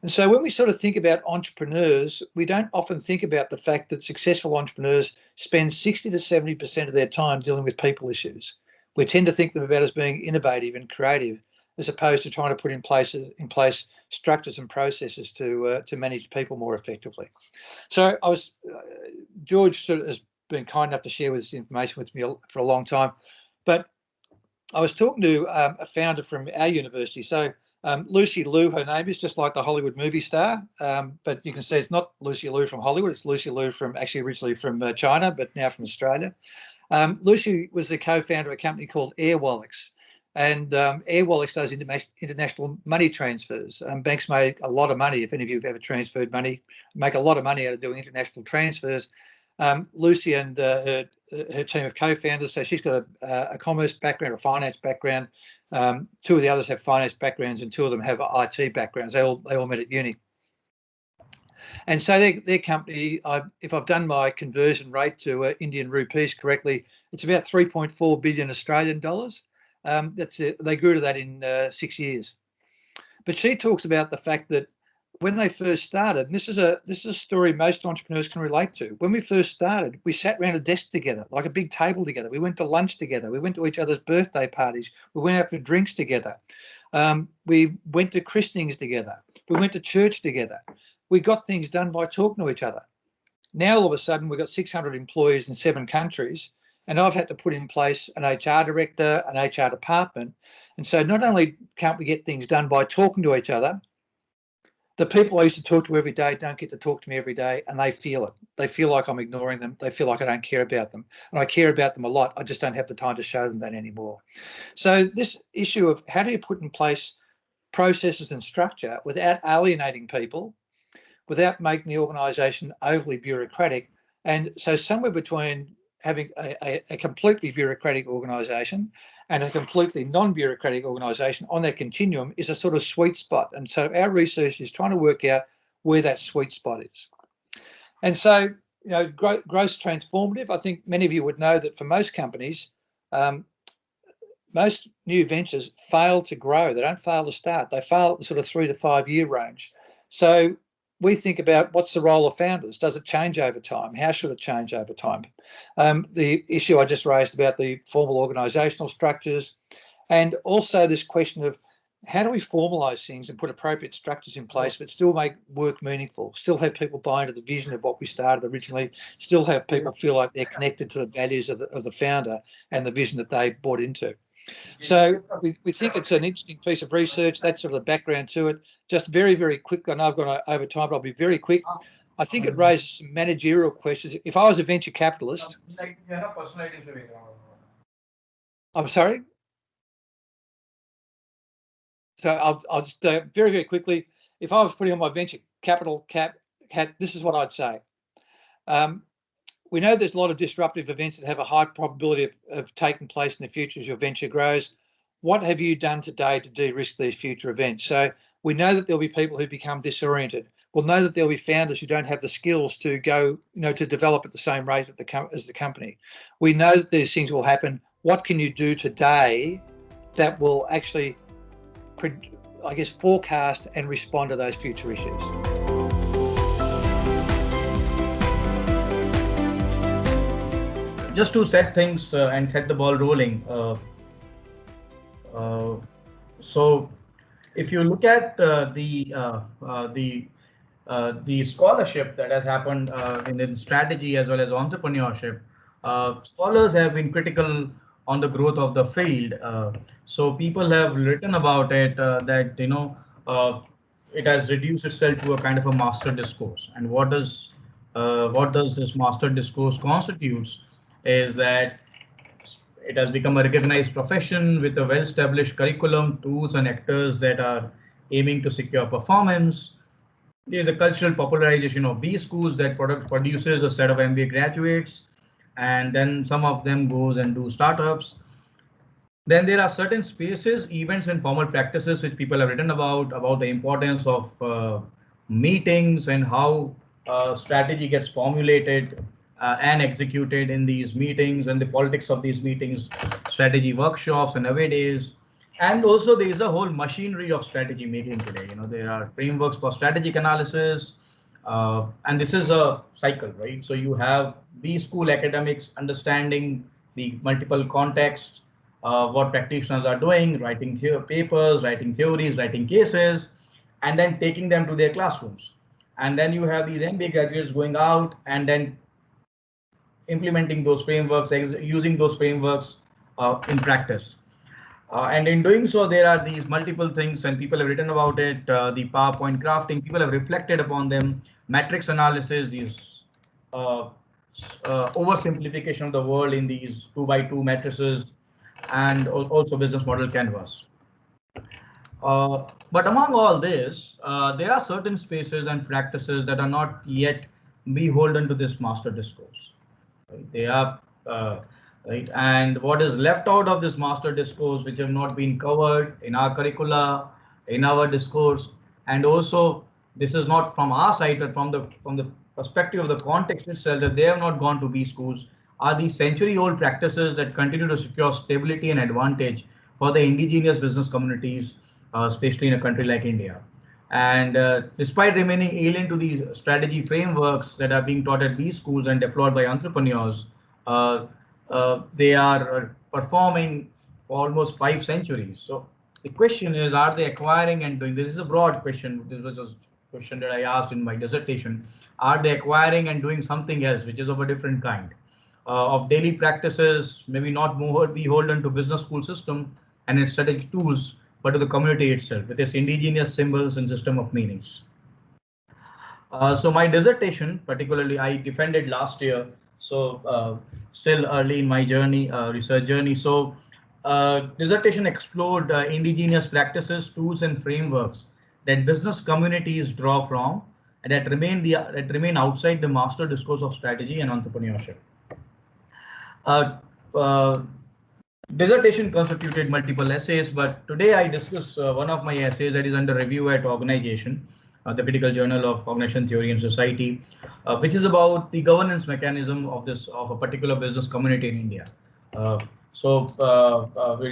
And so when we sort of think about entrepreneurs, we don't often think about the fact that successful entrepreneurs spend 60 to 70% of their time dealing with people issues. We tend to think of them about as being innovative and creative, as opposed to trying to put in place structures and processes to manage people more effectively. So George sort of has been kind enough to share this information with me for a long time, but I was talking to a founder from our university. So Lucy Liu, her name is, just like the Hollywood movie star, but you can see it's not Lucy Liu from Hollywood. It's Lucy Liu originally from China, but now from Australia. Lucy was the co-founder of a company called Airwallex, and Airwallex does international money transfers. Banks make a lot of money. If any of you have ever transferred money, make a lot of money out of doing international transfers. Lucy and her team of co-founders, so she's got a commerce background, a finance background. Two of the others have finance backgrounds, and two of them have IT backgrounds. They all met at uni. And so their company, if I've done my conversion rate to Indian rupees correctly, it's about 3.4 billion Australian dollars. That's it. They grew to that in 6 years. But she talks about the fact that when they first started, and this is a story most entrepreneurs can relate to. When we first started, we sat around a desk together, like a big table together. We went to lunch together. We went to each other's birthday parties. We went out for drinks together. We went to christenings together. We went to church together. We got things done by talking to each other. Now, all of a sudden, we've got 600 employees in 7 countries, and I've had to put in place an HR director, an HR department. And so not only can't we get things done by talking to each other, the people I used to talk to every day don't get to talk to me every day, and they feel it. They feel like I'm ignoring them. They feel like I don't care about them. And I care about them a lot. I just don't have the time to show them that anymore. So this issue of how do you put in place processes and structure without alienating people, without making the organisation overly bureaucratic, and so somewhere between having a completely bureaucratic organisation and a completely non-bureaucratic organisation on that continuum is a sort of sweet spot. And so our research is trying to work out where that sweet spot is. And so, you know, growth's transformative. I think many of you would know that for most companies, most new ventures fail to grow. They don't fail to start. They fail at the sort of 3 to 5 year range. So we think about what's the role of founders? Does it change over time? How should it change over time? The issue I just raised about the formal organisational structures, and also this question of how do we formalise things and put appropriate structures in place, but still make work meaningful, still have people buy into the vision of what we started originally, still have people feel like they're connected to the values of the founder and the vision that they bought into. So we think it's an interesting piece of research. That's sort of the background to it. Just very, very quick. I know I've gone over time, but I'll be very quick. I think it raises some managerial questions. If I was a venture capitalist, I'm sorry. So I'll just very, very quickly. If I was putting on my venture capital cap, this is what I'd say. We know there's a lot of disruptive events that have a high probability of taking place in the future as your venture grows. What have you done today to de-risk these future events? So we know that there'll be people who become disoriented. We'll know that there'll be founders who don't have the skills to go, you know, to develop at the same rate as the company. We know that these things will happen. What can you do today that will actually, I guess, forecast and respond to those future issues? Just to set things and set the ball rolling. So, if you look at the scholarship that has happened in strategy as well as entrepreneurship, scholars have been critical on the growth of the field. So people have written about it that, you know, it has reduced itself to a kind of a master discourse. And what does this master discourse constitutes is that it has become a recognized profession with a well-established curriculum, tools, and actors that are aiming to secure performance. There's a cultural popularization of B schools that produces a set of MBA graduates, and then some of them goes and do startups. Then there are certain spaces, events, and formal practices which people have written about the importance of meetings and how strategy gets formulated and executed in these meetings, and the politics of these meetings, strategy workshops and away days. And also there is a whole machinery of strategy making today. You know, there are frameworks for strategic analysis, and this is a cycle, right? So you have B school academics understanding the multiple contexts, what practitioners are doing, writing papers, writing theories, writing cases, and then taking them to their classrooms. And then you have these MBA graduates going out and then implementing those frameworks, using those frameworks in practice. And in doing so, there are these multiple things, and people have written about it, the PowerPoint crafting, people have reflected upon them, matrix analysis, these oversimplification of the world in these 2x2 matrices, and also business model canvas. But among all this, there are certain spaces and practices that are not yet beholden to this master discourse. Right? They are right, and what is left out of this master discourse, which have not been covered in our curricula, in our discourse, and also this is not from our side, but from the perspective of the context itself, that they have not gone to B schools, are these century-old practices that continue to secure stability and advantage for the indigenous business communities, especially in a country like India. And despite remaining alien to these strategy frameworks that are being taught at B schools and deployed by entrepreneurs, they are performing for almost 5 centuries. So the question is, are they acquiring and doing? This is a broad question. This was a question that I asked in my dissertation. Are they acquiring and doing something else, which is of a different kind of daily practices, maybe not more beholden to business school system and its strategic tools, but to the community itself with its indigenous symbols and system of meanings. So my dissertation, particularly, I defended last year, so still early in my journey, research journey. So dissertation explored indigenous practices, tools, and frameworks that business communities draw from and that remain outside the master discourse of strategy and entrepreneurship. Dissertation constituted multiple essays, but today I discuss one of my essays that is under review at Organization, the Critical Journal of Organization Theory and Society, which is about the governance mechanism of a particular business community in India. We'll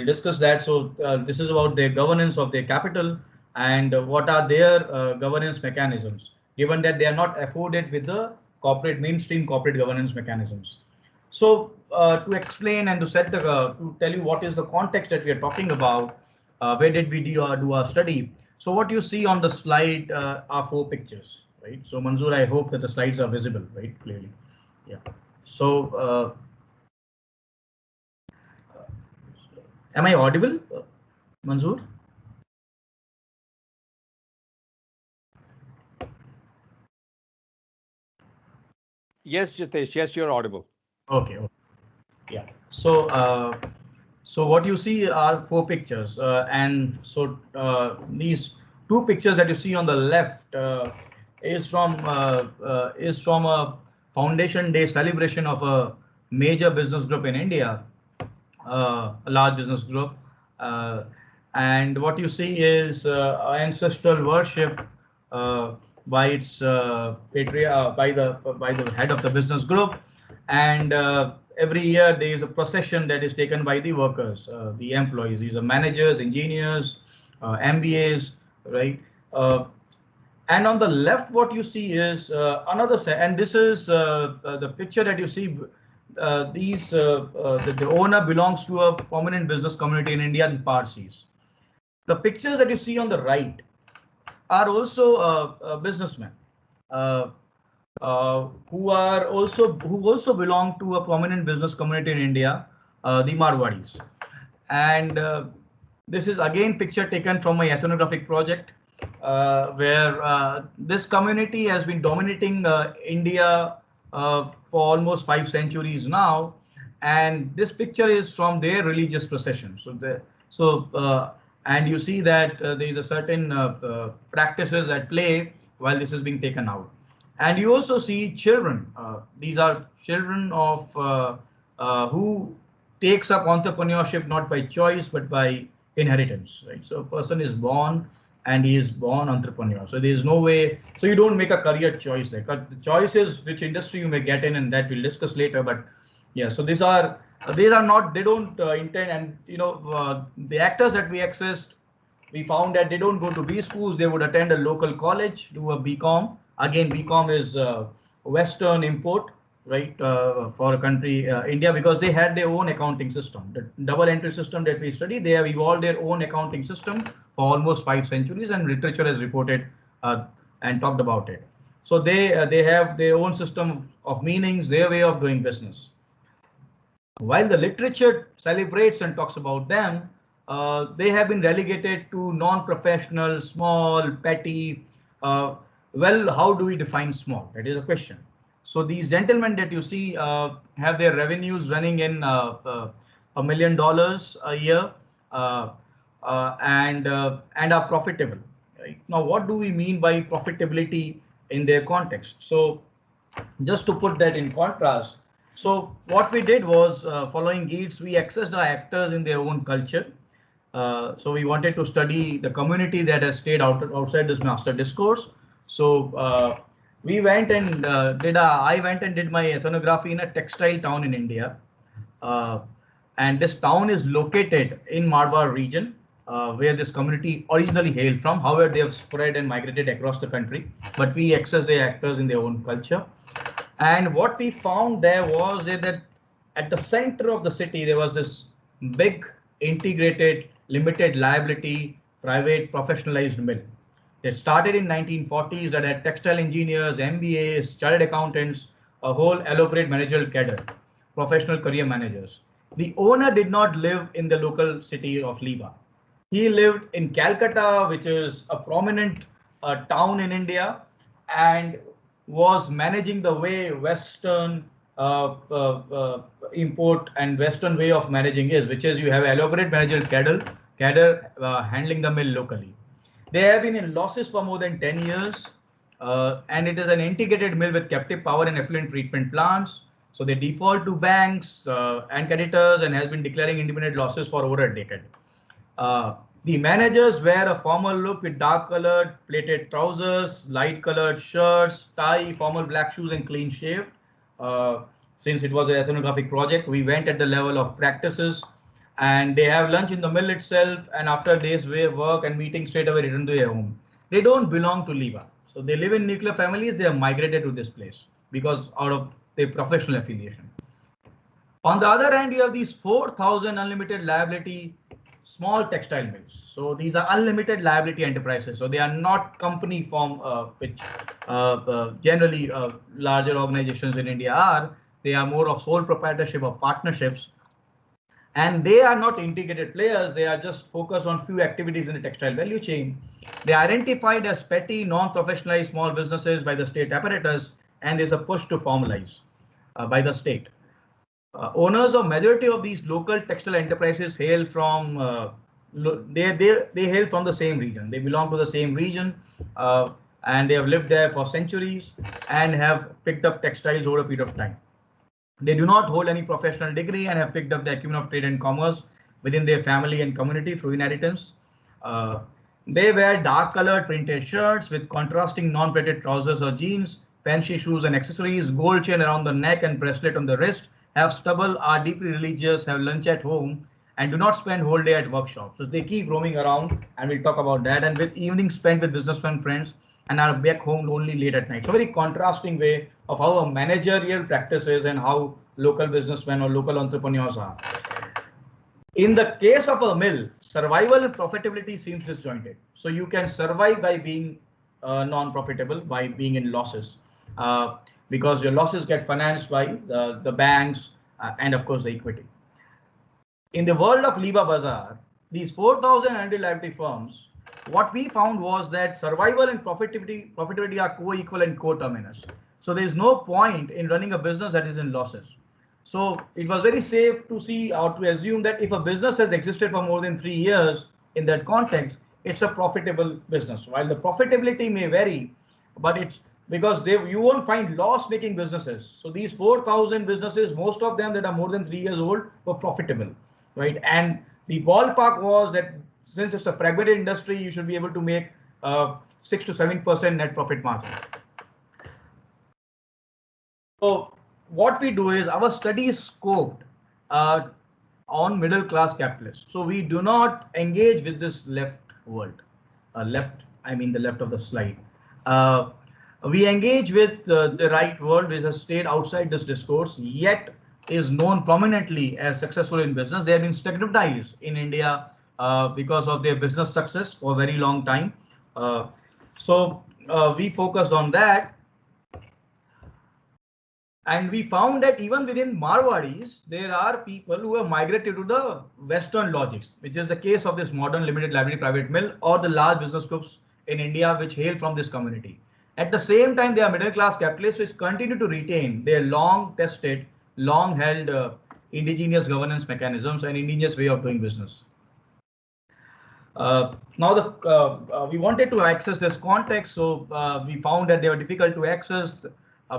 discuss that. So this is about their governance of their capital and what are their governance mechanisms, given that they are not afforded with the mainstream corporate governance mechanisms. So to explain and to to tell you what is the context that we are talking about, where did we do our study? So what you see on the slide are 4 pictures, right? So Manzoor, I hope that the slides are visible, right, clearly. Yeah. So am I audible, Manzoor? Yes, Jitesh. Yes, you're audible. Okay. Yeah. So what you see are 4 pictures, and so these 2 pictures that you see on the left is from a Foundation Day celebration of a major business group in India, a large business group, and what you see is ancestral worship uh, by its by the head of the business group, and every year there is a procession that is taken by the workers, the employees. These are managers, engineers, MBAs, right? And on the left, what you see is another set, and this is the picture that you see. The owner belongs to a prominent business community in India, the Parsis. The pictures that you see on the right are also businessmen uh, who also belong to a prominent business community in India, the Marwadis. And this is again picture taken from my ethnographic project, where this community has been dominating India for almost 5 centuries now, and this picture is from their religious procession. And you see that there is a certain practices at play while this is being taken out. And you also see children. These are children of who takes up entrepreneurship not by choice but by inheritance, right? So a person is born and he is born entrepreneur. So there is no way. So you don't make a career choice there. But the choice is which industry you may get in, and that we'll discuss later. But yeah, so these are not, they don't intend, and the actors that we accessed, we found that they don't go to B schools. They would attend a local college, do a BCom. Again, BCom is Western import, right, for a country, India, because they had their own accounting system. The double entry system that we study, they have evolved their own accounting system for almost 5 centuries, and literature has reported and talked about it. So they have their own system of meanings, their way of doing business. While the literature celebrates and talks about them, they have been relegated to non-professional, small, petty. Well, how do we define small? That is a question. So these gentlemen that you see have their revenues running in $1 million a year, and are profitable. Right? Now, what do we mean by profitability in their context? So just to put that in contrast, so what we did was, following Gates, we accessed our actors in their own culture. So we wanted to study the community that has stayed outside this master discourse. So we went and I went and did my ethnography in a textile town in India. And this town is located in Marwar region, where this community originally hailed from. However, they have spread and migrated across the country, but we accessed the actors in their own culture. And what we found there was that at the center of the city, there was this big integrated limited liability private professionalized mill. It started in 1940s that had textile engineers, MBAs, chartered accountants, a whole elaborate managerial cadre, professional career managers. The owner did not live in the local city of Liba. He lived in Calcutta, which is a prominent town in India, and was managing the way Western import and Western way of managing is, which is you have elaborate managerial cadre handling the mill locally. They have been in losses for more than 10 years, and it is an integrated mill with captive power and effluent treatment plants. So they default to banks and creditors and has been declaring independent losses for over a decade. The managers wear a formal look with dark colored plated trousers, light colored shirts, tie, formal black shoes, and clean shaved. Since it was an ethnographic project, we went at the level of practices, and they have lunch in the mill itself, and after a day's work and meeting, straight away return to their home. They don't belong to Liva. So they live in nuclear families. They have migrated to this place because out of their professional affiliation. On the other hand, you have these 4,000 unlimited liability small textile mills. So these are unlimited liability enterprises. So they are not company form, which generally larger organizations in India are. They are more of sole proprietorship or partnerships. And they are not integrated players. They are just focused on few activities in the textile value chain. They are identified as petty, non-professionalized small businesses by the state apparatus, and there's a push to formalize by the state. Owners of majority of these local textile enterprises hail from they hail from the same region. They belong to the same region, and they have lived there for centuries and have picked up textiles over a period of time. They do not hold any professional degree and have picked up the acumen of trade and commerce within their family and community through inheritance. They wear dark-colored printed shirts with contrasting non-plated trousers or jeans, fancy shoes and accessories, gold chain around the neck and bracelet on the wrist, have stubble, are deeply religious, have lunch at home, and do not spend whole day at workshops. So they keep roaming around, and we'll talk about that, and with evenings spent with businessmen friends, and are back home only late at night. So very contrasting way of how a managerial practice is and how local businessmen or local entrepreneurs are. In the case of a mill, survival and profitability seems disjointed. So you can survive by being non-profitable, by being in losses, because your losses get financed by the banks and of course the equity. In the world of Liva Bazaar, these 4,000 liability firms, what we found was that survival and profitability are co-equal and co-terminus. So there is no point in running a business that is in losses. So it was very safe to see or to assume that if a business has existed for more than 3 years in that context, it's a profitable business. While the profitability may vary, but it's because you won't find loss-making businesses. So these 4,000 businesses, most of them that are more than 3 years old, were profitable, right? And the ballpark was that since it's a fragmented industry, you should be able to make 6 to 7% net profit margin. So what we do is our study is scoped on middle class capitalists. So we do not engage with this left world. Left, I mean the left of the slide. We engage with the right world, which has stayed outside this discourse, yet is known prominently as successful in business. They have been stigmatized in India because of their business success for a very long time. So we focused on that. And we found that even within Marwadis, there are people who have migrated to the Western logics, which is the case of this modern limited liability private mill or the large business groups in India which hail from this community. At the same time, there are middle class capitalists which continue to retain their long tested, long held indigenous governance mechanisms and indigenous way of doing business. Now we wanted to access this context, so we found that they were difficult to access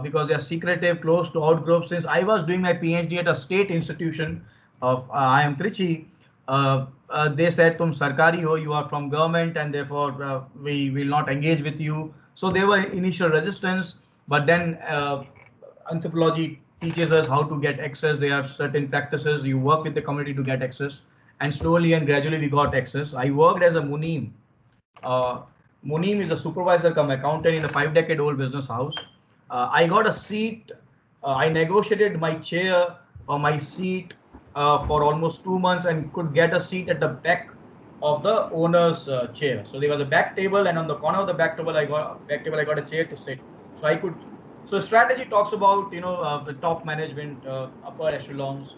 because they are secretive, close to outgroups. Since I was doing my PhD at a state institution of IIM Trichy, they said, "Tum sarkari ho, you are from government, and therefore we will not engage with you." So there were initial resistance, but then anthropology teaches us how to get access. There are certain practices. You work with the community to get access, and slowly and gradually we got access. I worked as a Munim. Munim is a supervisor come accountant in a 5-decade-old business house. I got a seat. I negotiated my chair or my seat for almost 2 months and could get a seat at the back of the owner's chair. So there was a back table, and on the corner of the back table, I got a chair to sit. So I could. So strategy talks about the top management, upper echelons.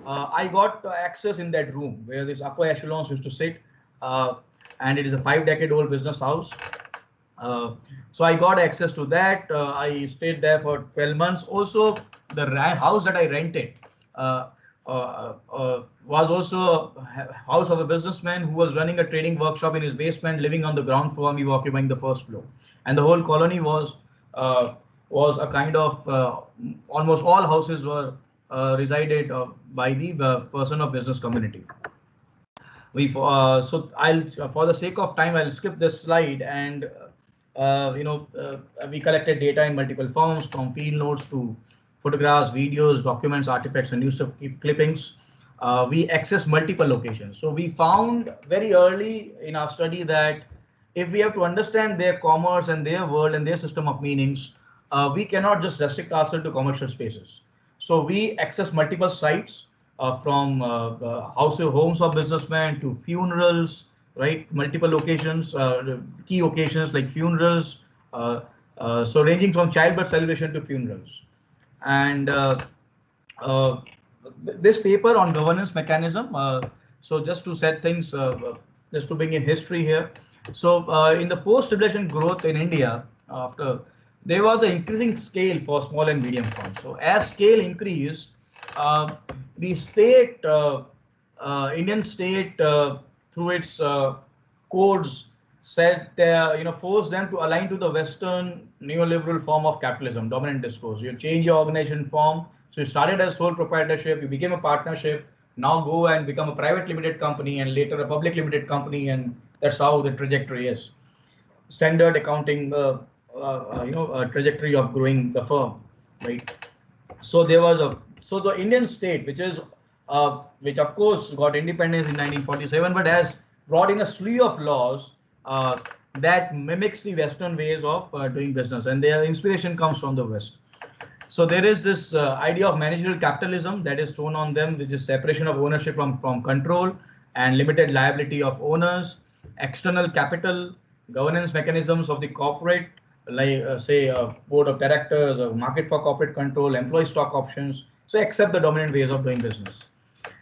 I got access in that room where this upper echelons used to sit, and it is a 5-decade-old business house. So I got access to that. I stayed there for 12 months. Also, the house that I rented was also a house of a businessman who was running a trading workshop in his basement, living on the ground floor. We were occupying the first floor, and the whole colony was was a kind of almost all houses were resided by the person of business community. So I'll for the sake of time I'll skip this slide, and we collected data in multiple forms, from field notes to photographs, videos, documents, artifacts, and news clippings. We accessed multiple locations. So we found very early in our study that if we have to understand their commerce and their world and their system of meanings, we cannot just restrict ourselves to commercial spaces. So we access multiple sites, from homes of businessmen to funerals, right? Multiple locations, key occasions like funerals. So ranging from childbirth celebration to funerals. And uh, this paper on governance mechanism, so just to set things, just to bring in history here. So in the post-tribulation growth in India, after there was an increasing scale for small and medium firms. So as scale increased, uh, the state, Indian state, through its codes, said forced them to align to the Western neoliberal form of capitalism, dominant discourse. You change your organization form. So you started as sole proprietorship, you became a partnership. Now go and become a private limited company, and later a public limited company, and that's how the trajectory is. Standard accounting, trajectory of growing the firm, right? So there was a so the Indian state, which of course got independence in 1947, but has brought in a slew of laws that mimics the Western ways of doing business, and their inspiration comes from the West. So there is this idea of managerial capitalism that is thrown on them, which is separation of ownership from control and limited liability of owners, external capital, governance mechanisms of the corporate, like say a board of directors, a market for corporate control, employee stock options. So accept the dominant ways of doing business.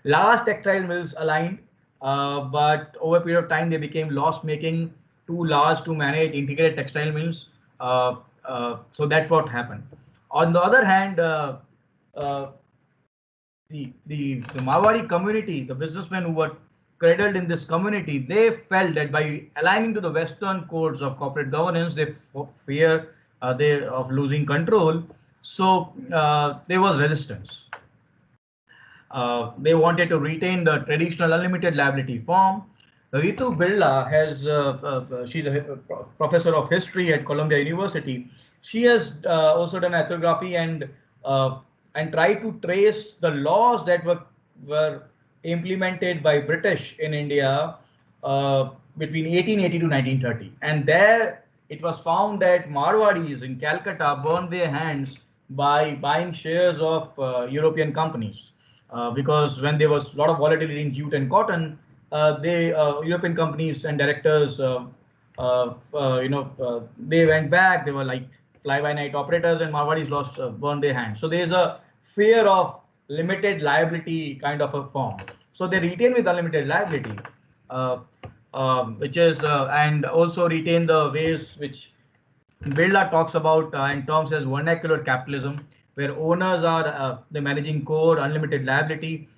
Large textile mills aligned, but over a period of time they became loss-making, too large to manage integrated textile mills. So that's what happened. On the other hand, uh, the Marwari community, the businessmen who were cradled in this community, they felt that by aligning to the Western codes of corporate governance, they fear of losing control. So there was resistance. They wanted to retain the traditional unlimited liability form. Ritu Birla she's a professor of history at Columbia University. She has also done ethnography and tried to trace the laws that were implemented by British in India between 1880 to 1930. And there it was found that Marwadis in Calcutta burned their hands by buying shares of European companies. Because when there was a lot of volatility in jute and cotton, European companies and directors, they went back. They were like fly-by-night operators, and Marwadis burned their hands. So there's a fear of limited liability kind of a form. So they retain with unlimited liability, uh, which is and also retain the ways which Birla talks about in terms as vernacular capitalism, where owners are the managing core, unlimited liability.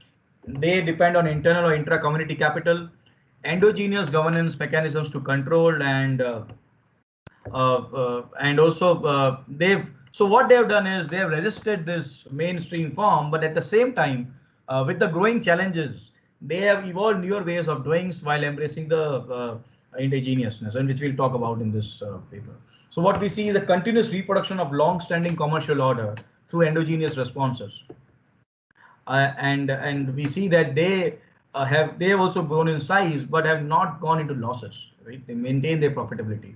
They depend on internal or intra-community capital, endogenous governance mechanisms to control, and also they've so what they've done is they've resisted this mainstream form, but at the same time, with the growing challenges, they have evolved newer ways of doing while embracing the indigenousness, and which we'll talk about in this paper. So what we see is a continuous reproduction of long-standing commercial order through endogenous responses, and we see that they have also grown in size but have not gone into losses. Right, they maintain their profitability.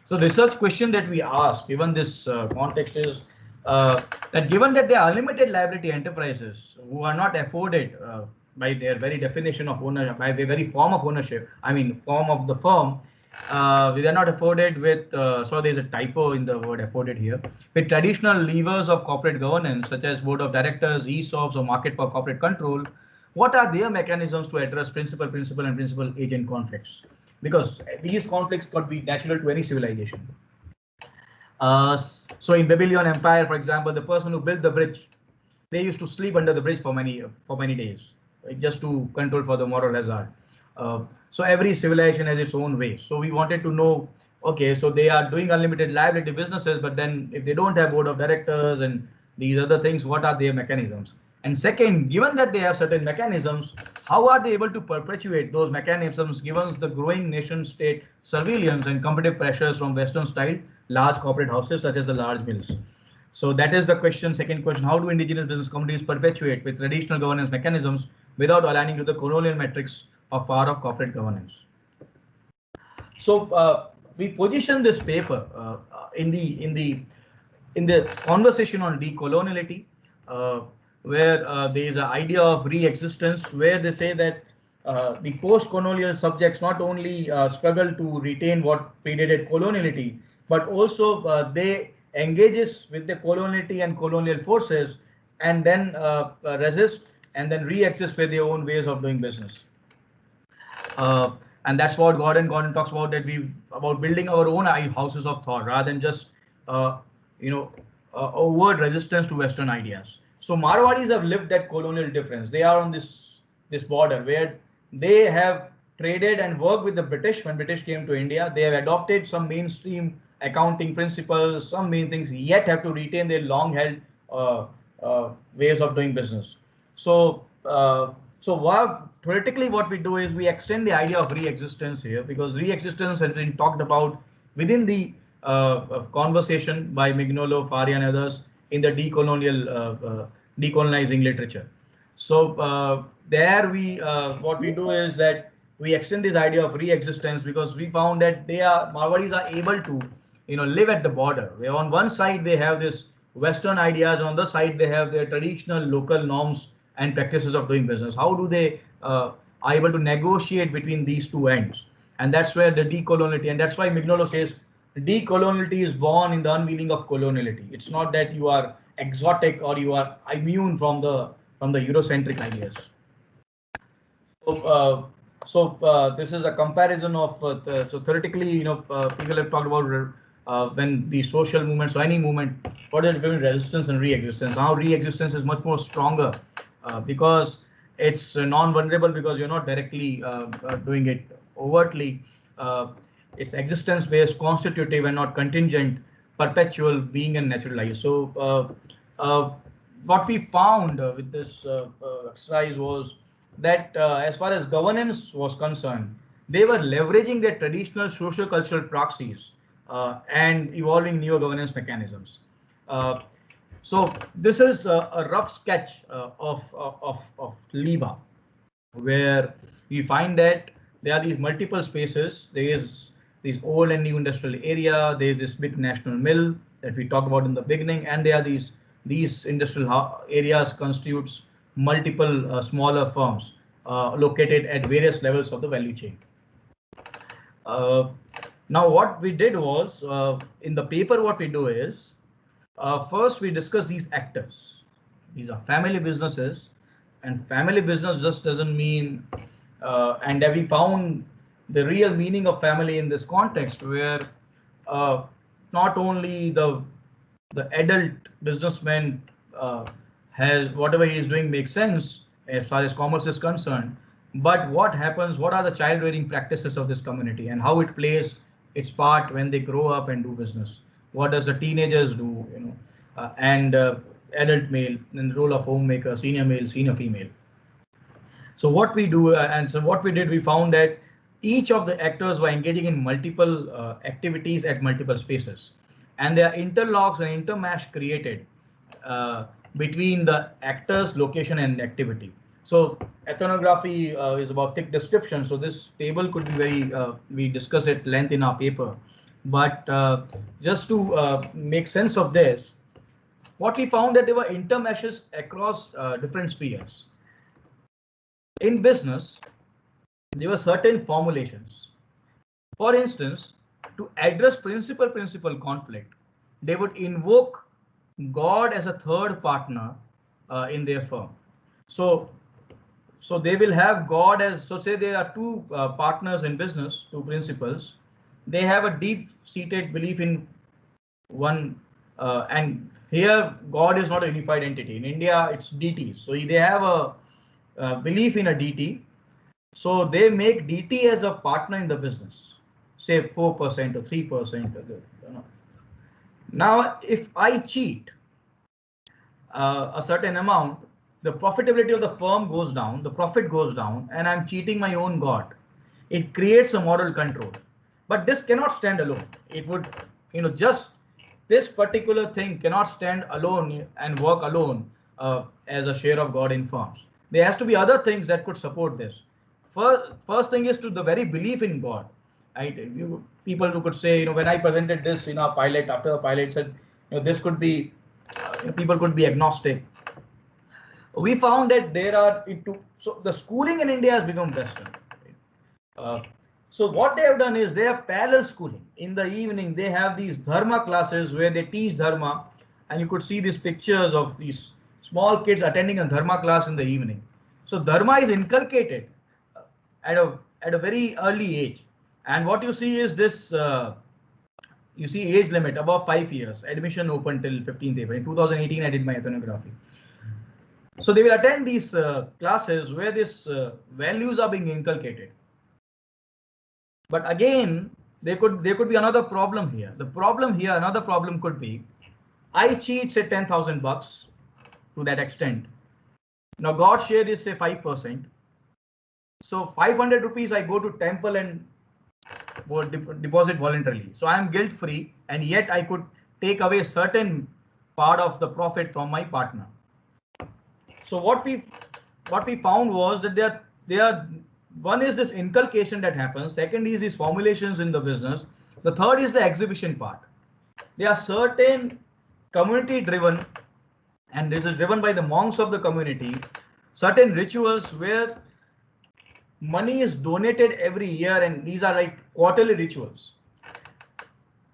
So research question that we ask, given this context, is that given that they are unlimited liability enterprises who are not afforded by their very definition of owner, by their very form of ownership, I mean form of the firm, they are not afforded with, so there's a typo in the word afforded here, with traditional levers of corporate governance such as board of directors, ESOPs, or market for corporate control. What are their mechanisms to address principal and principal agent conflicts? Because these conflicts could be natural to any civilization. So in Babylonian Empire, for example, the person who built the bridge, they used to sleep under the bridge for many days, right, just to control for the moral hazard. So every civilization has its own way. So we wanted to know okay, so they are doing unlimited liability businesses, but then if they don't have board of directors and these other things, what are their mechanisms? And second, given that they have certain mechanisms, how are they able to perpetuate those mechanisms given the growing nation state surveillance and competitive pressures from Western style large corporate houses such as the large mills? So that is the question. Second question, how do indigenous business communities perpetuate with traditional governance mechanisms without aligning to the colonial metrics of power of corporate governance? So we position this paper in the conversation on decoloniality, where there is an idea of re-existence, where they say that the post-colonial subjects not only struggle to retain what predated coloniality, but also they engages with the coloniality and colonial forces, and then resist and then re-exist with their own ways of doing business. Uh, and that's what Gordon talks about, that we about building our own houses of thought rather than just uh, you know overt resistance to Western ideas. So Marwadis have lived that colonial difference. They are on this border where they have traded and worked with the British when British came to India. They have adopted some mainstream accounting principles, some main things, yet have to retain their long-held ways of doing business. So, theoretically, what we do is we extend the idea of re-existence here, because re-existence has been talked about within the conversation by Mignolo, Faria, and others in the decolonizing literature. So there what we do is that we extend this idea of re-existence, because we found that Marwadis are able to live at the border, where on one side they have this Western ideas, on the side they have their traditional local norms and practices of doing business. How do they are able to negotiate between these two ends? And that's where the decoloniality, and that's why Mignolo says decoloniality is born in the unveiling of coloniality. It's not that you are exotic or you are immune from the Eurocentric ideas. So this is a comparison of so theoretically, people have talked about when the social movements or any movement, what is between resistance and re-existence. Now re-existence is much more stronger because it's non-vulnerable, because you're not directly doing it overtly. It's existence-based, constitutive, and not contingent, perpetual, being and naturalized. So what we found with this exercise was that as far as governance was concerned, they were leveraging their traditional socio-cultural proxies and evolving new governance mechanisms. So this is a rough sketch of LIBA, where we find that there are these multiple spaces. There is this old and new industrial area. There is this big national mill that we talked about in the beginning, and there are these industrial areas constitutes multiple smaller firms located at various levels of the value chain. Now, what we did was in the paper, what we do is first we discuss these actors. These are family businesses, and family business just doesn't mean. And we found the real meaning of family in this context, where not only the adult businessman has whatever he is doing makes sense as far as commerce is concerned, but what happens, what are the child rearing practices of this community and how it plays its part when they grow up and do business? What does the teenagers do, and adult male, and the role of homemaker, senior male, senior female. So what we do, and so what we did, we found that each of the actors were engaging in multiple activities at multiple spaces, and there are interlocks and intermesh created between the actors, location, and activity. So ethnography is about thick description. So this table could be very, we discuss at length in our paper, but just to make sense of this, what we found that there were intermeshes across different spheres. In business, there were certain formulations. For instance, to address principal conflict, they would invoke God as a third partner in their firm. So they will have God as, so say there are two partners in business, two principals. They have a deep-seated belief in one, and here God is not a unified entity. In India, it's DT. So they have a belief in a DT. So they make DT as a partner in the business. say 4% or 3%. Now, if I cheat a certain amount, the profitability of the firm goes down, the profit goes down, and I'm cheating my own God. It creates a moral control. But this cannot stand alone. It would, just this particular thing cannot stand alone and work alone as a share of God in firms. There has to be other things that could support this. First thing is to the very belief in God. Right? People who could say, when I presented this in our pilot, after the pilot said, this could be, people could be agnostic. We found that there are so the schooling in India has become Western. So what they have done is they have parallel schooling. In the evening, they have these dharma classes where they teach dharma, and you could see these pictures of these small kids attending a dharma class in the evening. So dharma is inculcated at a very early age, and what you see is this. You see age limit above 5 years. Admission open till 15th April. In 2018, I did my ethnography. So they will attend these classes where these values are being inculcated. But again, there could be another problem here. Another problem could be, I cheat say 10,000 bucks to that extent. Now God share is say 5%. So 500 rupees I go to temple and deposit voluntarily. So I am guilt free, and yet I could take away certain part of the profit from my partner. So what we found was that there are one is this inculcation that happens. Second is these formulations in the business. The third is the exhibition part. There are certain community driven, and this is driven by the monks of the community, certain rituals where money is donated every year, and these are like quarterly rituals.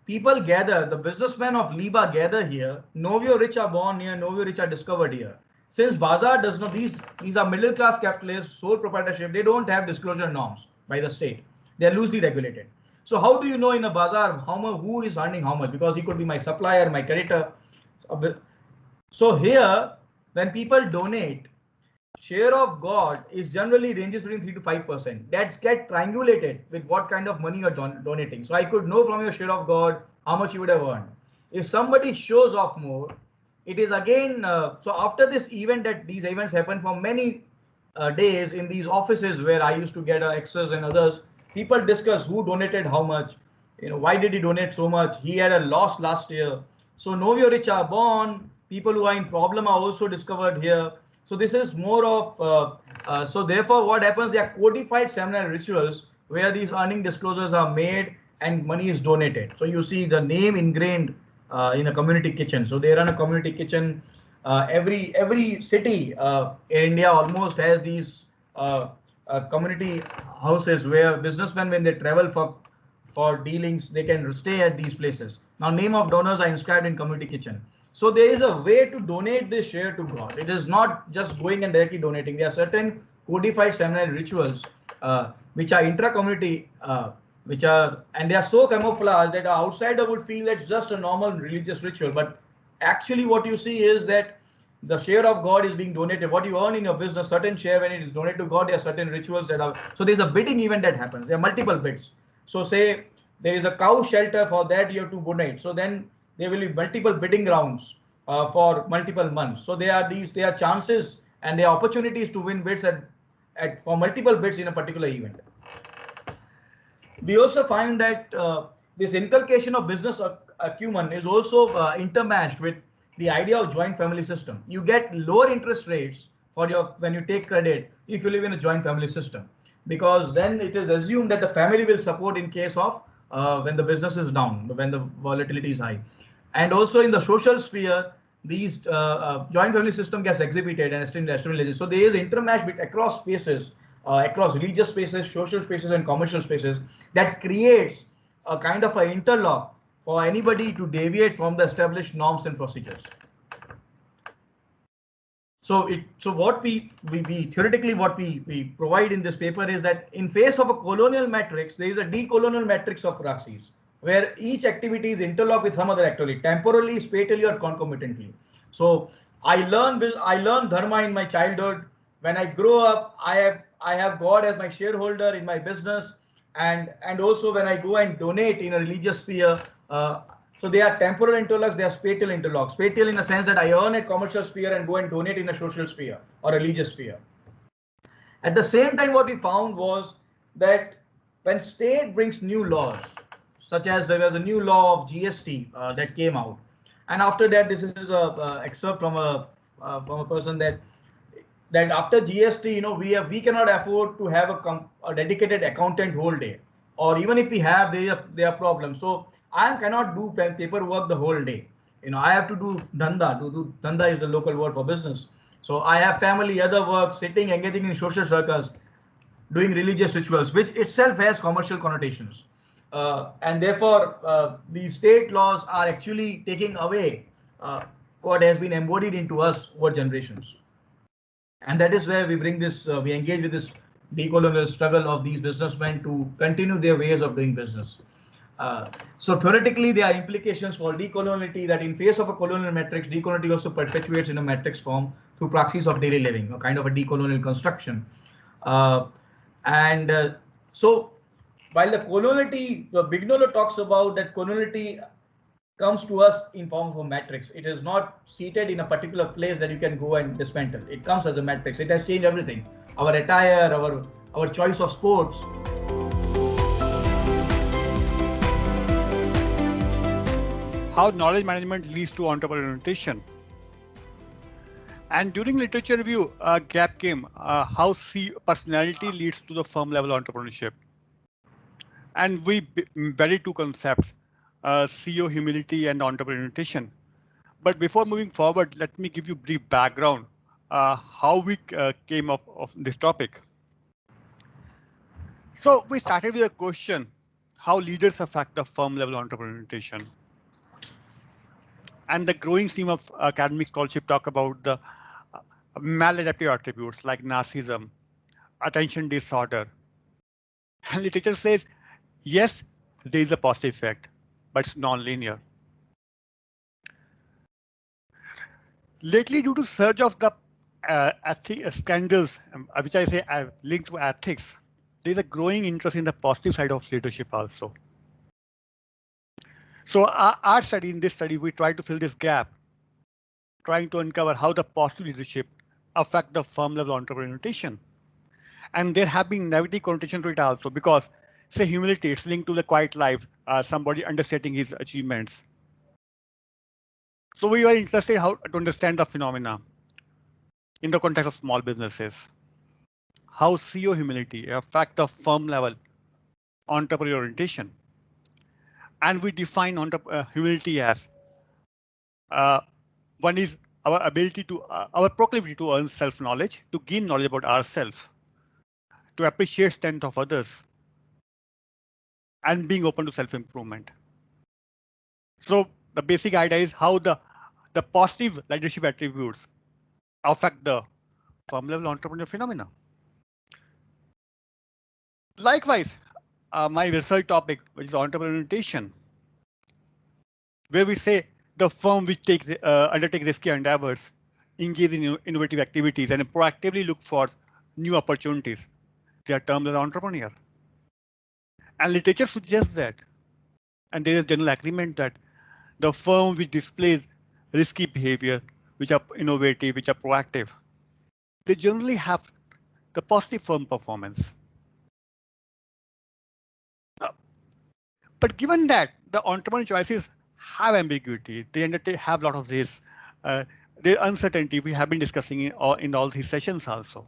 People gather, the businessmen of Liba gather here. Novio rich are born here, novio rich are discovered here. Since Bazaar does not, these are middle class capitalists, sole proprietorship, they don't have disclosure norms by the state. They are loosely regulated. So how do you know in a bazaar who is earning how much? Because he could be my supplier, my creditor. So here, when people donate, share of God is generally ranges between 3 to 5%. That's get triangulated with what kind of money you're donating. So I could know from your share of God how much you would have earned. If somebody shows off more, it is again, so after this event, that these events happen for many days in these offices where I used to get access and others, people discuss who donated how much, why did he donate so much? He had a loss last year. So novio rich are born, people who are in problem are also discovered here. So this is more of, so therefore what happens, they are codified seminal rituals where these earning disclosures are made and money is donated. So you see the name ingrained in a community kitchen. So they run a community kitchen. Every city in India almost has these community houses where businessmen, when they travel for dealings, they can stay at these places. Now name of donors are inscribed in community kitchen. So there is a way to donate this share to God. It is not just going and directly donating. There are certain codified seminal rituals which are intra-community, and they are so camouflaged that an outsider would feel that it's just a normal religious ritual. But actually what you see is that the share of God is being donated. What you earn in your business, certain share, when it is donated to God, there are certain rituals that are, so there's a bidding event that happens. There are multiple bids. So say there is a cow shelter, for that you have to donate. So then there will be multiple bidding rounds for multiple months. So there are chances and there are opportunities to win bids for multiple bids in a particular event. We also find that this inculcation of business acumen is also intermatched with the idea of joint family system. You get lower interest rates when you take credit if you live in a joint family system, because then it is assumed that the family will support in case of when the business is down, when the volatility is high. And also in the social sphere, these joint family system gets exhibited and estimated. So there is intermatch across spaces, across religious spaces, social spaces, and commercial spaces, that creates a kind of an interlock for anybody to deviate from the established norms and procedures. So what we theoretically what we provide in this paper is that in face of a colonial matrix, there is a decolonial matrix of praxis, where each activity is interlocked with some other activity, temporally, spatially, or concomitantly. So I learned dharma in my childhood. When I grow up, I have God as my shareholder in my business. and also when I go and donate in a religious sphere, so they are temporal interlocks, they are spatial interlocks. Spatial in the sense that I earn a commercial sphere and go and donate in a social sphere or religious sphere. At the same time, what we found was that when state brings new laws, such as there was a new law of GST that came out, and after that, this is a excerpt from a person that after GST, we cannot afford to have a dedicated accountant whole day, or even if we have, there are problems. So I cannot do paperwork the whole day. I have to do dhanda. Dhanda is the local word for business. So I have family, other work, sitting, engaging in social circles, doing religious rituals, which itself has commercial connotations. And therefore, these state laws are actually taking away what has been embodied into us over generations. And that is where we bring this, we engage with this decolonial struggle of these businessmen to continue their ways of doing business. So theoretically, there are implications for decoloniality that in face of a colonial matrix, decoloniality also perpetuates in a matrix form through praxis of daily living, a kind of a decolonial construction. So while the coloniality, Bignolo talks about that coloniality comes to us in form of a matrix. It is not seated in a particular place that you can go and dismantle. It comes as a matrix. It has changed everything. Our attire, our choice of sports. How knowledge management leads to entrepreneurial. And during literature review, a gap came, how personality leads to the firm level entrepreneurship. And we buried two concepts, CEO humility and entrepreneurial. But before moving forward, let me give you a brief background, how we came up of this topic. So we started with a question, how leaders affect the firm level entrepreneurial. And the growing theme of academic scholarship talk about the maladaptive attributes like narcissism, attention disorder. And literature says, yes, there is a positive effect, but it's non-linear. Lately, due to surge of the scandals, which I say are linked to ethics, there is a growing interest in the positive side of leadership also. So our study, in this study, we try to fill this gap, trying to uncover how the positive leadership affect the firm level entrepreneurial. And there have been negative connotations to it also, because say humility, it's linked to the quiet life, somebody understating his achievements. So we were interested how to understand the phenomena in the context of small businesses. How CEO humility affect the firm level entrepreneurial orientation. And we define humility as one is our ability to, our proclivity to earn self-knowledge, to gain knowledge about ourselves, to appreciate strength of others, and being open to self-improvement. So the basic idea is how the positive leadership attributes affect the firm level entrepreneurial phenomena. Likewise, my research topic, which is entrepreneurial, where we say the firm which undertake risky endeavors, engage in innovative activities, and proactively look for new opportunities, they are termed as entrepreneur. And literature suggests that, and there is general agreement that the firm which displays risky behavior, which are innovative, which are proactive, they generally have the positive firm performance. But given that the entrepreneurial choices have ambiguity, they have a lot of this, their uncertainty we have been discussing in all these sessions also.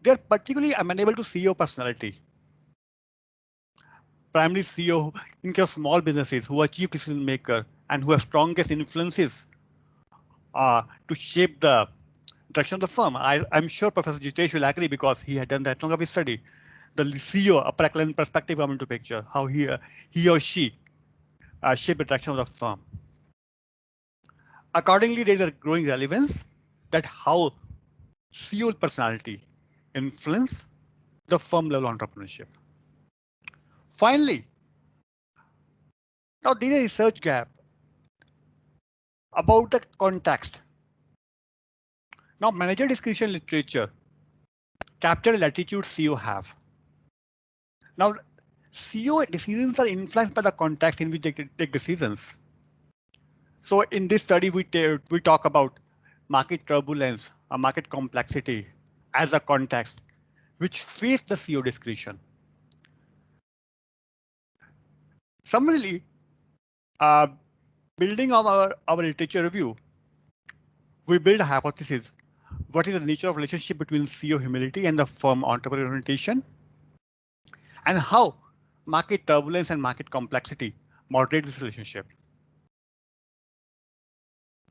They're particularly amenable to CEO personality. Primarily CEO in case of small businesses who are chief decision maker and who have strongest influences to shape the direction of the firm. I'm sure Professor Jitesh will agree because he had done that ethnography study. The CEO, upper echelon perspective come into picture, how he or she shape the direction of the firm. Accordingly, there is a growing relevance that how CEO personality influence the firm level entrepreneurship. Finally, now there is a research gap about the context. Now, manager discretion literature capture the latitude CEO have. Now, CEO decisions are influenced by the context in which they take decisions. So in this study, we talk about market turbulence or market complexity as a context which face the CEO discretion. Similarly, building on our literature review, we build a hypothesis. What is the nature of relationship between CEO humility and the firm entrepreneur orientation? And how market turbulence and market complexity moderate this relationship?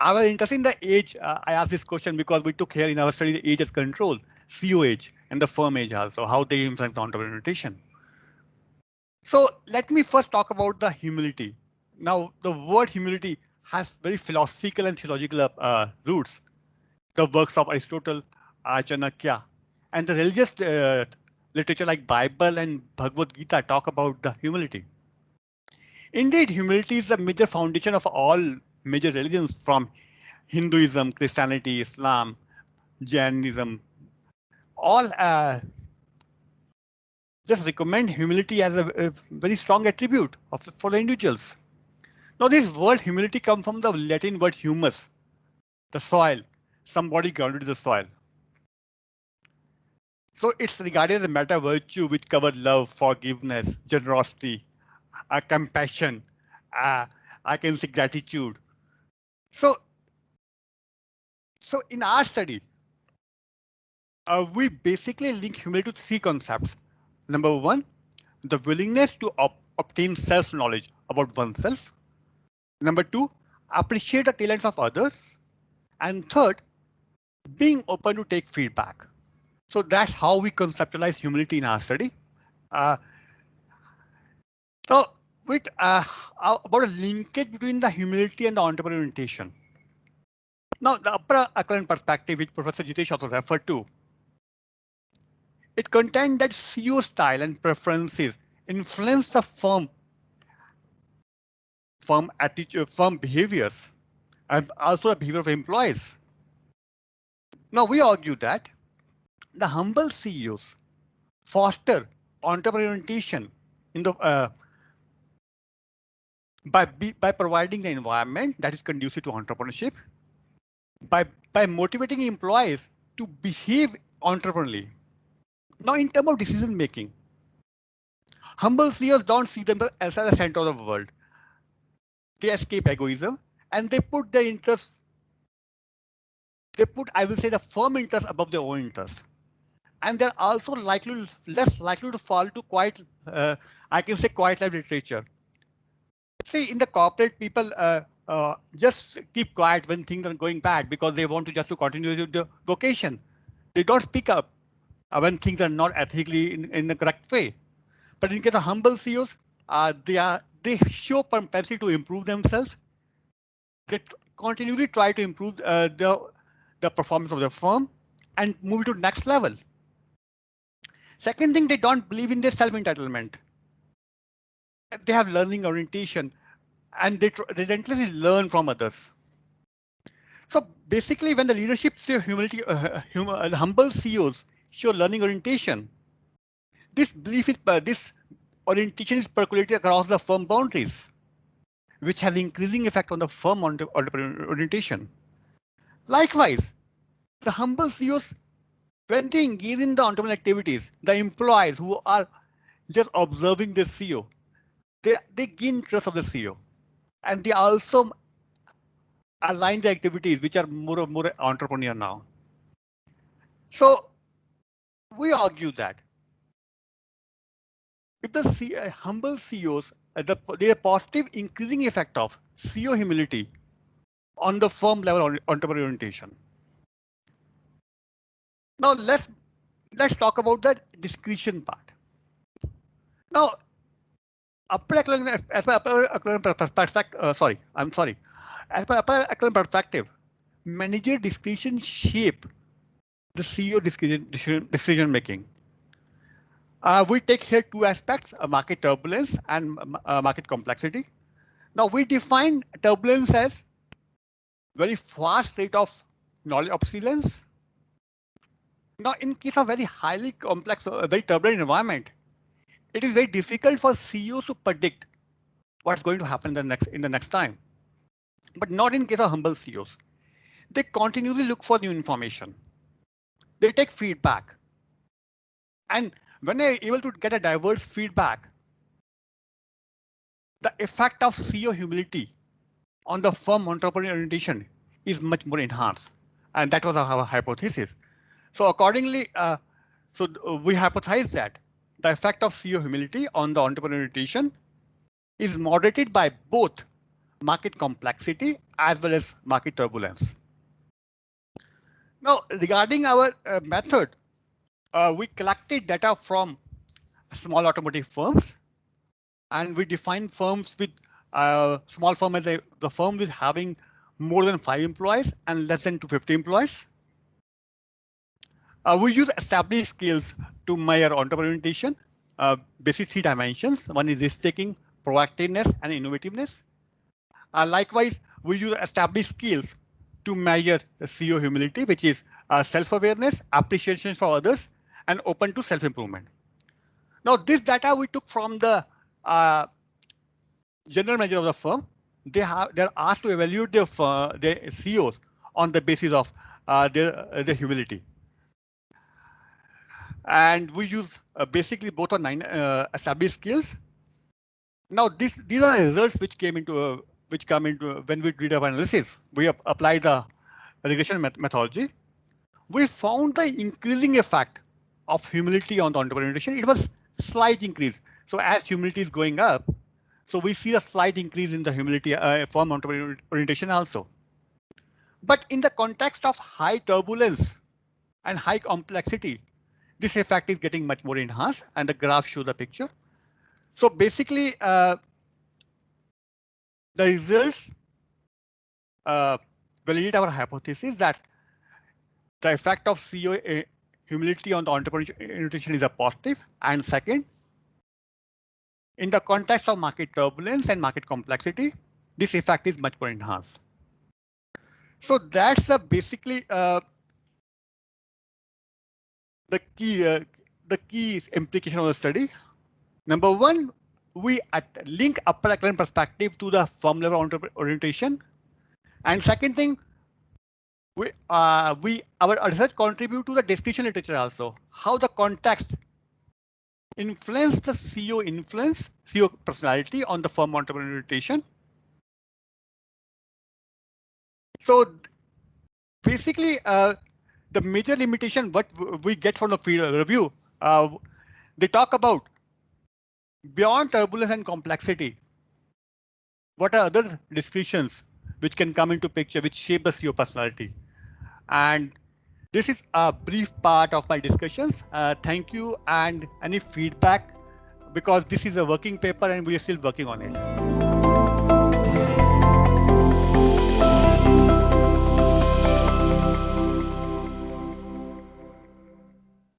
I was interested in the age. I asked this question because we took here in our study the age as control, CEO age, and the firm age also, how they influence the entrepreneur orientation. So let me first talk about the humility. Now, the word humility has very philosophical and theological roots. The works of Aristotle, Chanakya, and the religious literature like Bible and Bhagavad Gita talk about the humility. Indeed, humility is the major foundation of all major religions from Hinduism, Christianity, Islam, Jainism. All just recommend humility as a very strong attribute for the individuals. Now, this word humility comes from the Latin word humus, the soil, somebody grounded in the soil. So it's regarded as a meta virtue which covers love, forgiveness, generosity, compassion, I can say gratitude. So in our study, we basically link humility to three concepts. Number one, the willingness to obtain self-knowledge about oneself. Number two, appreciate the talents of others. And third, being open to take feedback. So that's how we conceptualize humility in our study. So with about a linkage between the humility and the entrepreneurial orientation. Now, the upper Akram perspective, which Professor Jitesh also referred to, it contends that CEO style and preferences influence the firm attitude, firm behaviors, and also the behavior of employees. Now, we argue that the humble CEOs foster entrepreneurial orientation in the by providing an environment that is conducive to entrepreneurship, by motivating employees to behave entrepreneurially. Now, in terms of decision making, humble CEOs don't see themselves as the center of the world. They escape egoism and they put their interests. I will say, the firm interest above their own interest. And they're also less likely to fall to quiet life literature. See, in the corporate, people just keep quiet when things are going bad because they want to continue the vocation. They don't speak up when things are not ethically in the correct way. But in case of humble CEOs, they show propensity to improve themselves. They continually try to improve the performance of the firm and move to the next level. Second thing, they don't believe in their self-entitlement. They have learning orientation and they relentlessly learn from others. So basically, when the leadership show humility, humble CEOs show learning orientation, this belief is this orientation is percolated across the firm boundaries, which has increasing effect on the firm orientation. Likewise, the humble CEOs, when they engage in the entrepreneurial activities, the employees who are just observing the CEO, they gain trust of the CEO, and they also align the activities which are more entrepreneurial now. So we argue that if the humble CEOs, their positive increasing effect of CEO humility on the firm level entrepreneurial orientation. Now let's talk about that discretion part. Now, as per upper perspective, manager discretion shape the CEO decision making. We take here two aspects: market turbulence and market complexity. Now we define turbulence as very fast rate of knowledge obsolescence. Now, in case of very highly complex, very turbulent environment, it is very difficult for CEOs to predict what's going to happen in the next time. But not in case of humble CEOs. They continually look for new information. They take feedback. And when they're able to get a diverse feedback, the effect of CEO humility on the firm entrepreneurial orientation is much more enhanced. And that was our hypothesis. So accordingly, we hypothesized that the effect of CEO humility on the entrepreneurial orientation is moderated by both market complexity as well as market turbulence. Now, regarding our method, we collected data from small automotive firms, and we defined firms with small firm as the firm is having more than 5 employees and less than 250 employees. We use established skills to measure entrepreneurial orientation, basic 3 dimensions. One is risk-taking, proactiveness, and innovativeness. Likewise, we use established skills to measure the CEO humility, which is self-awareness, appreciation for others, and open to self-improvement. Now, this data we took from the general manager of the firm. They're asked to evaluate their CEOs on the basis of their humility. And we use basically both on 9 established skills. Now, these are results which come into when we did our analysis. We applied the regression methodology. We found the increasing effect of humility on the entrepreneurial orientation. It was slight increase. So as humility is going up, so we see a slight increase in the humility firm entrepreneurial orientation also. But in the context of high turbulence and high complexity, this effect is getting much more enhanced, and the graph shows the picture. So basically, the results validate our hypothesis that the effect of CEO humility on the entrepreneurial orientation is a positive. And second, in the context of market turbulence and market complexity, this effect is much more enhanced. So that's basically the key implication of the study. Number one, we link upper echelon perspective to the firm level entrepreneurial orientation. And second thing, our research contribute to the description literature also. How the context influence the CEO personality on the firm entrepreneurial orientation. So basically, the major limitation what we get from the field review, they talk about beyond turbulence and complexity. What are other descriptions which can come into picture which shape the CEO personality? And this is a brief part of my discussions. Thank you, and any feedback, because this is a working paper and we are still working on it.